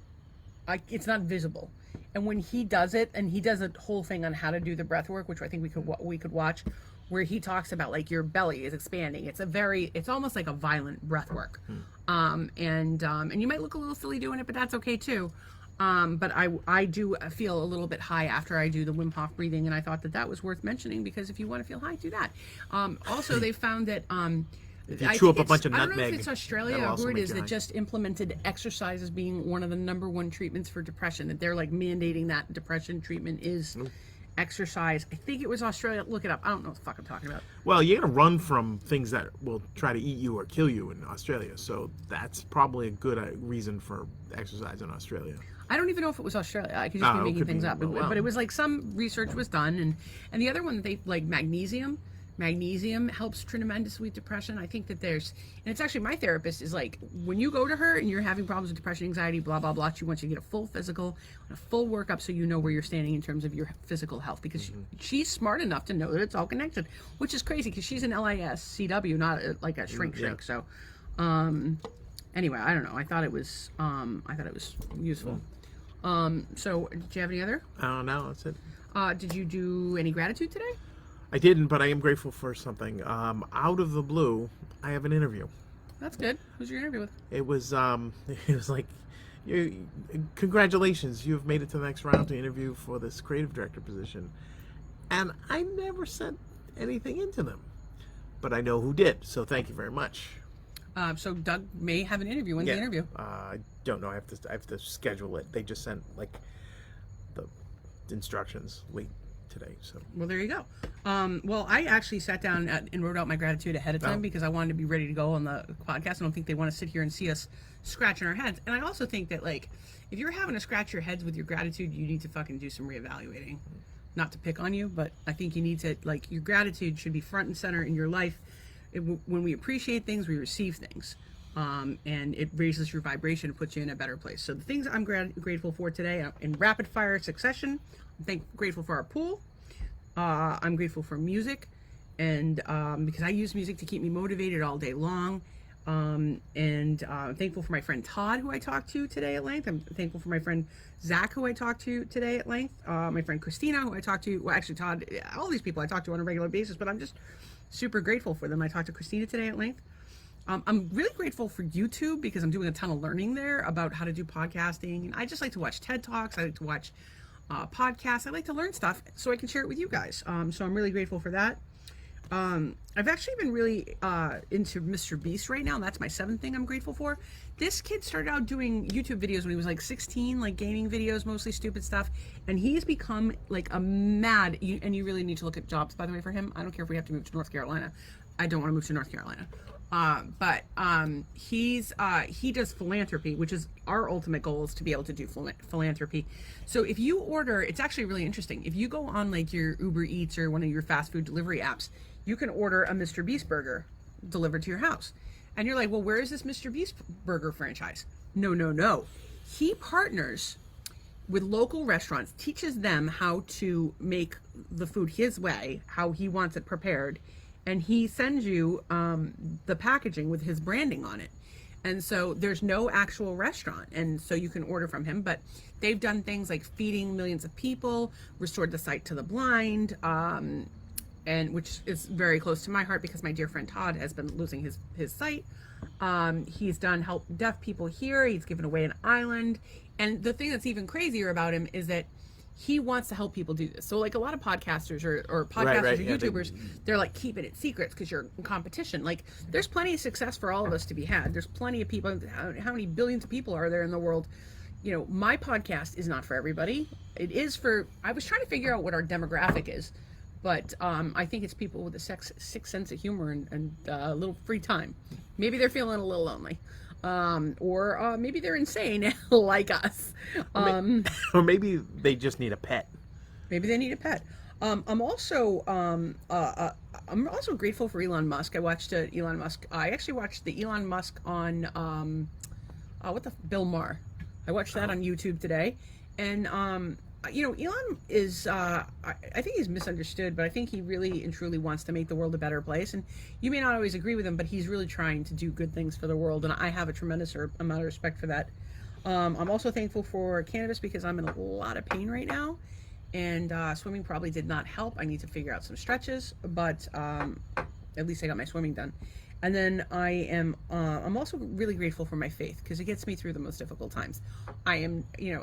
It's not visible. And when he does it, and he does a whole thing on how to do the breath work, which I think we could watch, where he talks about like your belly is expanding. It's almost like a violent breath work. And you might look a little silly doing it, but that's okay too. But I do feel a little bit high after I do the Wim Hof breathing, and I thought that was worth mentioning, because if you want to feel high, do that. Also, they found that if you chew up a bunch of I don't nutmeg, know if it's Australia that'll or also who it make is you that high. just implemented exercise as being one of the #1 treatments for depression. That they're like mandating that depression treatment is exercise. I think it was Australia. Look it up. I don't know what the fuck I'm talking about. Well, you're going to run from things that will try to eat you or kill you in Australia, so that's probably a good reason for exercise in Australia. I don't even know if it was Australia. I could just be it making could things be, up. well. But it was like some research was done, and the other one that they like magnesium. Magnesium helps tremendously with depression. I think that and it's actually my therapist is like, when you go to her and you're having problems with depression, anxiety, blah, blah, blah, she wants you to get a full physical, a full workup so you know where you're standing in terms of your physical health, because she's smart enough to know that it's all connected, which is crazy because she's an LISCW, not like a shrink. So, anyway, I don't know. I thought it was useful. So did you have any other? No, that's it. Did you do any gratitude today? I didn't, but I am grateful for something. Out of the blue, I have an interview. That's good. Who's your interview with? It was like, congratulations, you've made it to the next round to interview for this creative director position. And I never sent anything into them, but I know who did, so thank you very much. So Doug may have an interview. When's the interview? I don't know. I have to schedule it. They just sent like the instructions late today. So well, there you go. Well, I actually sat down and wrote out my gratitude ahead of time because I wanted to be ready to go on the podcast. I don't think they want to sit here and see us scratching our heads. And I also think that like, if you're having to scratch your heads with your gratitude, you need to fucking do some reevaluating. Not to pick on you, but I think you need to, like, your gratitude should be front and center in your life. When we appreciate things, we receive things. And it raises your vibration and puts you in a better place. So the things I'm grateful for today in rapid fire succession: I'm grateful for our pool. I'm grateful for music, and because I use music to keep me motivated all day long. I'm thankful for my friend Todd, who I talked to today at length. I'm thankful for my friend Zach, who I talked to today at length. My friend Christina, who I talked to. Well, actually, Todd. All these people I talk to on a regular basis, but I'm just super grateful for them. I talked to Christina today at length. I'm really grateful for YouTube because I'm doing a ton of learning there about how to do podcasting. And I just like to watch TED Talks. I like to watch podcasts. I like to learn stuff so I can share it with you guys. So I'm really grateful for that. I've actually been really into Mr. Beast right now. And that's my 7th thing I'm grateful for. This kid started out doing YouTube videos when he was like 16, like gaming videos, mostly stupid stuff. And he's become like a mad, and you really need to look at jobs, by the way, for him. I don't care if we have to move to North Carolina. I don't want to move to North Carolina. But he does philanthropy, which is our ultimate goal, is to be able to do philanthropy. So if you order, it's actually really interesting. If you go on like your Uber Eats or one of your fast food delivery apps, you can order a Mr. Beast burger delivered to your house. And you're like, well, where is this Mr. Beast burger franchise? No. He partners with local restaurants, teaches them how to make the food his way, how he wants it prepared. And he sends you the packaging with his branding on it. And so there's no actual restaurant. And so you can order from him. But they've done things like feeding millions of people, restored the sight to the blind, and which is very close to my heart because my dear friend Todd has been losing his sight. He's done help deaf people here. He's given away an island. And the thing that's even crazier about him is that he wants to help people do this. So like a lot of podcasters or podcasters Right, or yeah, YouTubers, they're like keeping it secrets because you're in competition. Like there's plenty of success for all of us to be had. There's plenty of people. How many billions of people are there in the world? You know, my podcast is not for everybody. It is for, I was trying to figure out what our demographic is, but I think it's people with a sick sense of humor and a little free time. Maybe they're feeling a little lonely. Or maybe they're insane like us. Or maybe they just need a pet. Maybe they need a pet. I'm also grateful for Elon Musk. I watched Elon Musk. I actually watched the Elon Musk on Bill Maher. I watched that on YouTube today, and you know, Elon is, I think he's misunderstood, but I think he really and truly wants to make the world a better place. And you may not always agree with him, but he's really trying to do good things for the world. And I have a tremendous amount of respect for that. I'm also thankful for cannabis because I'm in a lot of pain right now. And swimming probably did not help. I need to figure out some stretches, but at least I got my swimming done. And then I'm also really grateful for my faith because it gets me through the most difficult times. I am, you know,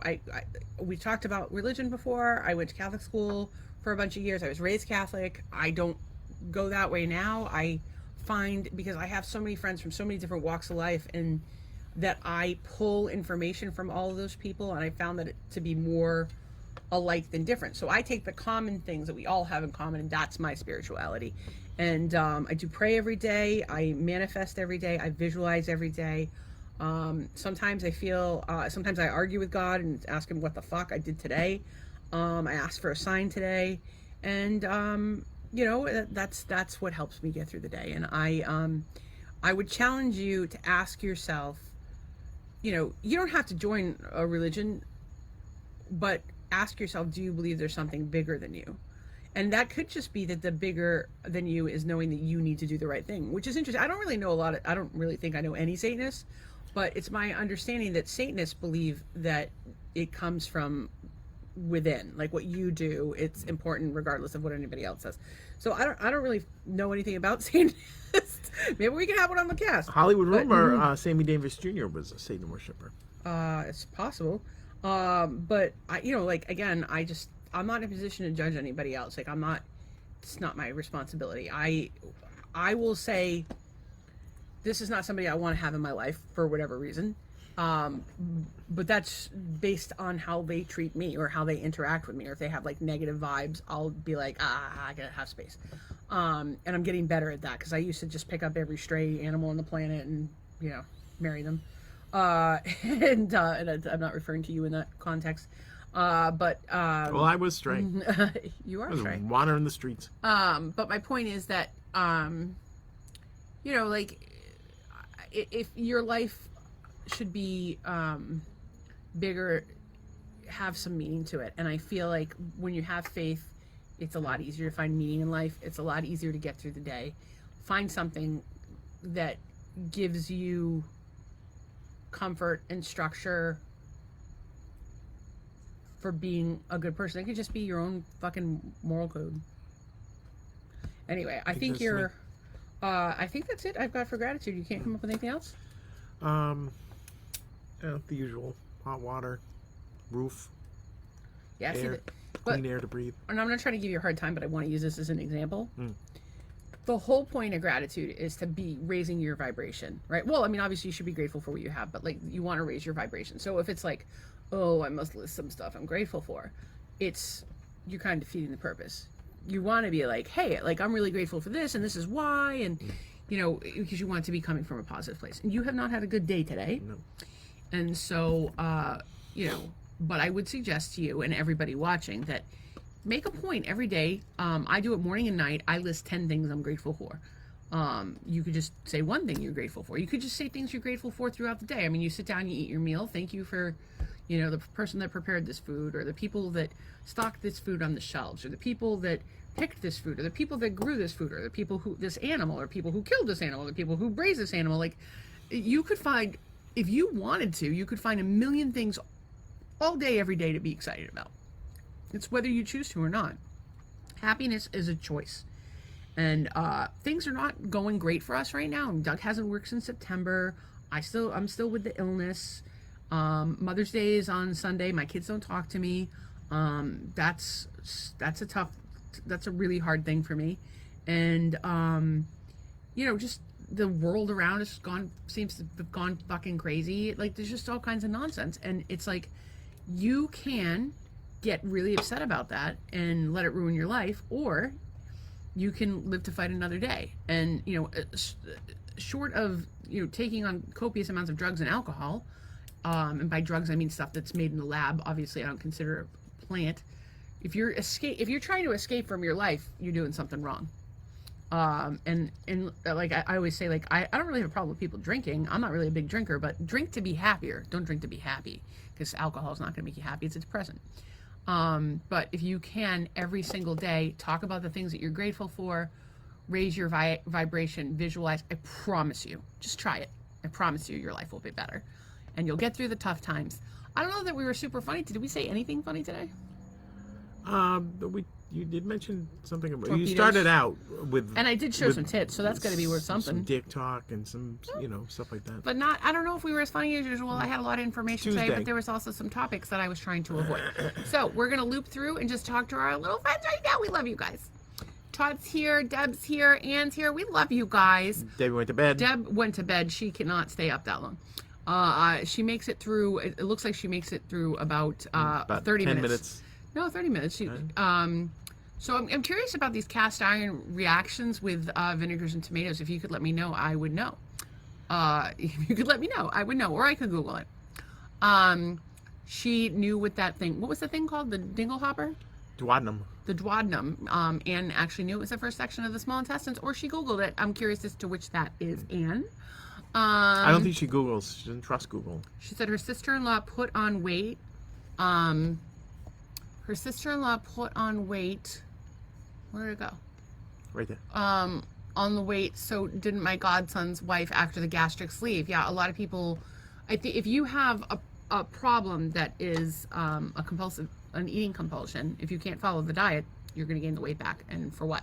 we talked about religion before. I went to Catholic school for a bunch of years. I was raised Catholic. I don't go that way now. I find, because I have so many friends from so many different walks of life, and that I pull information from all of those people, and I found that it to be more alike than different. So I take the common things that we all have in common, and that's my spirituality. And I do pray every day. I manifest every day. I visualize every day. Sometimes I feel, sometimes I argue with God and ask him what the fuck I did today. I asked for a sign today, and you know, that's what helps me get through the day. And I would challenge you to ask yourself, you know, you don't have to join a religion, but ask yourself, do you believe there's something bigger than you? And that could just be that the bigger than you is knowing that you need to do the right thing, which is interesting. I don't really know I don't really think I know any Satanists, but it's my understanding that Satanists believe that it comes from within. Like what you do, it's important regardless of what anybody else says. So I don't really know anything about Satanists. Maybe we can have one on the cast. Hollywood rumor, Sammy Davis Jr. was a Satan worshiper. It's possible. But I, you know, like, again, I'm not in a position to judge anybody else. Like, it's not my responsibility. I will say this is not somebody I want to have in my life for whatever reason. But that's based on how they treat me or how they interact with me. Or if they have like negative vibes, I'll be like, I gotta have space. And I'm getting better at that because I used to just pick up every stray animal on the planet and, you know, marry them. And I'm not referring to you in that context. But well, I was stray. You are I was stray. wandering the streets. But my point is that, you know, like, if your life should be bigger, have some meaning to it. And I feel like when you have faith, it's a lot easier to find meaning in life. It's a lot easier to get through the day. Find something that gives you comfort and structure for being a good person. It could just be your own fucking moral code. Anyway, I think I think that's it I've got for gratitude. You can't come up with anything else? The usual: hot water, roof, Yeah, air, clean air to breathe. And I'm not trying to give you a hard time, but I want to use this as an example. The whole point of gratitude is to be raising your vibration, right? Well, I mean, obviously you should be grateful for what you have, but like you want to raise your vibration. So if it's like, oh, I must list some stuff I'm grateful for, you're kind of defeating the purpose. You want to be like, hey, like I'm really grateful for this and this is why, and you know, because you want to be coming from a positive place. And you have not had a good day today. No. And so, you know, but I would suggest to you and everybody watching that make a point every day. I do it morning and night. I list 10 things I'm grateful for. You could just say one thing you're grateful for. You could just say things you're grateful for throughout the day. I mean, you sit down, you eat your meal. Thank you for, you know, the person that prepared this food, or the people that stocked this food on the shelves, or the people that picked this food, or the people that grew this food, or the people who, this animal, or people who killed this animal, or the people who raised this animal. Like, you could find, if you wanted to, you could find a million things all day, every day to be excited about. It's whether you choose to or not. Happiness is a choice. And things are not going great for us right now. Doug hasn't worked since September. I'm still with the illness. Mother's Day is on Sunday. My kids don't talk to me. That's a really hard thing for me. And just the world around us seems to have gone fucking crazy. Like, there's just all kinds of nonsense. And it's like, you can get really upset about that and let it ruin your life, or you can live to fight another day. And, short of, taking on copious amounts of drugs and alcohol, and by drugs I mean stuff that's made in the lab. Obviously, I don't consider a plant. If you're trying to escape from your life, you're doing something wrong. And like I always say, like, I don't really have a problem with people drinking. I'm not really a big drinker, but drink to be happier. Don't drink to be happy, because alcohol is not going to make you happy. It's a depressant. But if you can, every single day, talk about the things that you're grateful for, raise your vibration, visualize. I promise you, just try it. I promise you, your life will be better, and you'll get through the tough times. I don't know that we were super funny. Did we say anything funny today? You did mention something about Torpedoes. You started out with, and I did show some tits, so that's got to be worth something. Some dick talk and some stuff like that. But I don't know if we were as funny as usual. I had a lot of information today, Tuesday. but there was also some topics that I was trying to avoid. So we're gonna loop through and just talk to our little friends right now. We love you guys. Todd's here, Deb's here, Ann's here. We love you guys. Debbie went to bed. Deb went to bed. She cannot stay up that long. She makes it through. It looks like she makes it through about 30 minutes. No, 30 minutes. So I'm curious about these cast iron reactions with vinegars and tomatoes. If you could let me know, I would know. If you could let me know, I would know, or I could Google it. She knew what that thing. What was the thing called? The dinglehopper? Duodenum. The duodenum. Anne actually knew it was the first section of the small intestines, or she Googled it. I'm curious as to which that is, Anne. I don't think she Googles. She doesn't trust Google. She said her sister-in-law put on weight. Her sister-in-law put on weight. Where did it go? Right there. On the weight. So didn't my godson's wife after the gastric sleeve? Yeah, a lot of people. I think if you have a problem that is an eating compulsion, if you can't follow the diet, you're going to gain the weight back. And for what?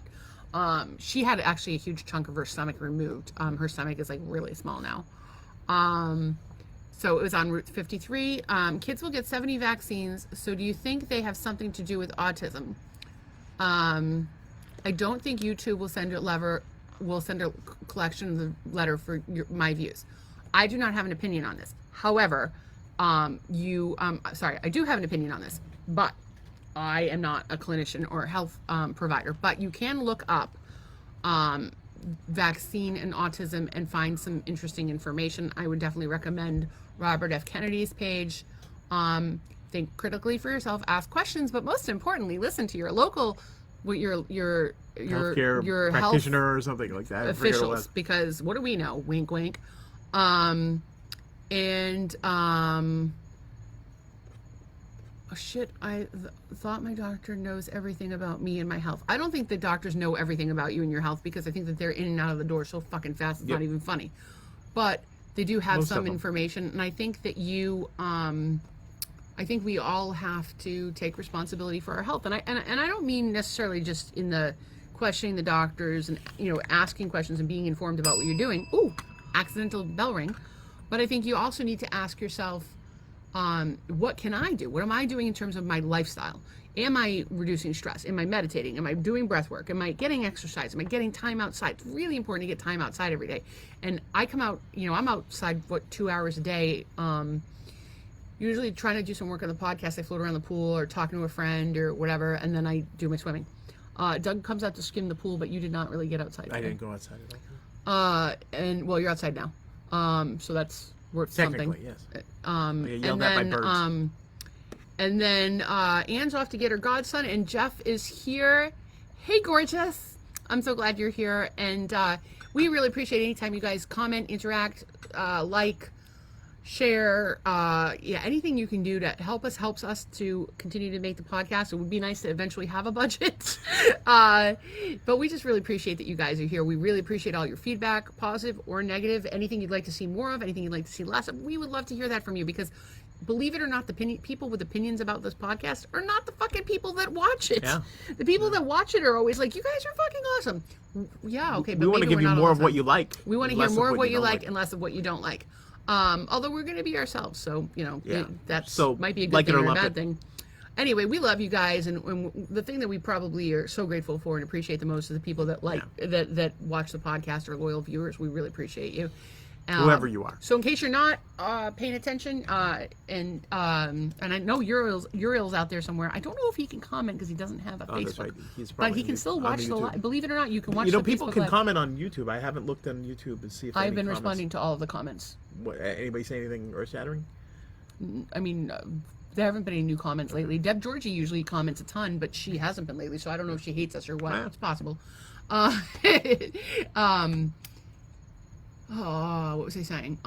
She had actually a huge chunk of her stomach removed. Her stomach is like really small now. So it was on Route 53. Kids will get 70 vaccines. So do you think they have something to do with autism? I don't think YouTube will send a collection of the letter for my views. I do not have an opinion on this. However, I do have an opinion on this, but I am not a clinician or a health provider. But you can look up vaccine and autism and find some interesting information. I would definitely recommend Robert F. Kennedy's page. Think critically for yourself, ask questions, but most importantly, listen to your local, your healthcare practitioner or something like that. Officials, because what do we know? Wink, wink. I thought my doctor knows everything about me and my health. I don't think the doctors know everything about you and your health, because I think that they're in and out of the door so fucking fast it's not even funny. But they do have some information, and I think that I think we all have to take responsibility for our health, and I don't mean necessarily just in the questioning the doctors and asking questions and being informed about what you're doing. Ooh, accidental bell ring. But I think you also need to ask yourself, what can I do? What am I doing in terms of my lifestyle? Am I reducing stress? Am I meditating? Am I doing breath work? Am I getting exercise? Am I getting time outside? It's really important to get time outside every day. And I come out, I'm outside 2 hours a day. Usually trying to do some work on the podcast. I float around the pool or talking to a friend or whatever, and then I do my swimming. Doug comes out to skim the pool, but you did not really get outside. I didn't go outside at all. And well, you're outside now. So that's worth Technically, something. yes. And yelled at by birds. And then Anne's off to get her godson, and Jeff is here. Hey, gorgeous. I'm so glad you're here. And we really appreciate any time you guys comment, interact, like, share, anything you can do to help us helps us to continue to make the podcast. It would be nice to eventually have a budget. But we just really appreciate that you guys are here. We really appreciate all your feedback, positive or negative. Anything you'd like to see more of, anything you'd like to see less of, we would love to hear that from you, because believe it or not, the people with opinions about this podcast are not the fucking people that watch it. Yeah. The people that watch it are always like, you guys are fucking awesome. Yeah, okay, but we want to maybe give you we're not more of awesome. what you like. We want to hear more of what you don't like and less of what you don't like. Although we're going to be ourselves, so that's So, might be a good like it thing or or a lump bad it. thing. Anyway, we love you guys, and the thing that we probably are so grateful for and appreciate the most is the people that that watch the podcast, are loyal viewers. We really appreciate you. Whoever you are. So in case you're not paying attention, and I know Uriel's out there somewhere. I don't know if he can comment because he doesn't have a Oh, Facebook. that's right. He's But probably he can still watch the YouTube. live. Believe it or not, you can watch. People the Facebook can Live. comment on YouTube. I haven't looked on YouTube and see if I've any been comments. responding to all of the comments. What, anybody say anything earth-shattering? I mean, there haven't been any new comments lately. Deb Georgie usually comments a ton, but she hasn't been lately, so I don't know if she hates us or what. Wow. It's possible. What was I saying?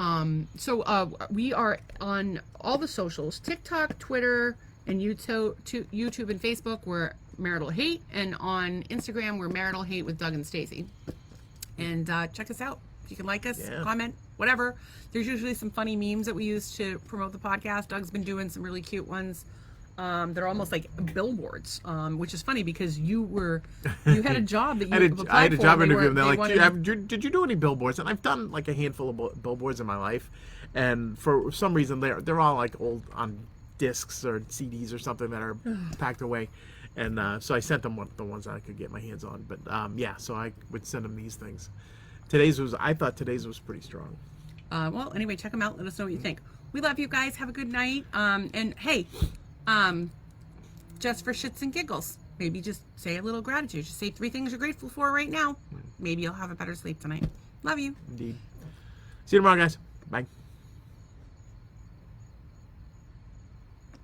We are on all the socials: TikTok, Twitter, and YouTube and Facebook. We're Marital Hate, and on Instagram we're Marital Hate with Doug and Stacy. And check us out. If you can like us, comment, whatever. There's usually some funny memes that we use to promote the podcast. Doug's been doing some really cute ones. They're almost like billboards, which is funny because you had a job that you applied for. I had a job interview, and they're like, wanted... did you do any billboards? And I've done like a handful of billboards in my life, and for some reason they're all like old on discs or CDs or something that are packed away. And so I sent them the ones that I could get my hands on. But so I would send them these things. I thought today's was pretty strong. Well, anyway, check them out. Let us know what you think. We love you guys. Have a good night. And hey, just for shits and giggles, maybe just say a little gratitude. Just say 3 things you're grateful for right now. Maybe you'll have a better sleep tonight. Love you. Indeed. See you tomorrow, guys. Bye.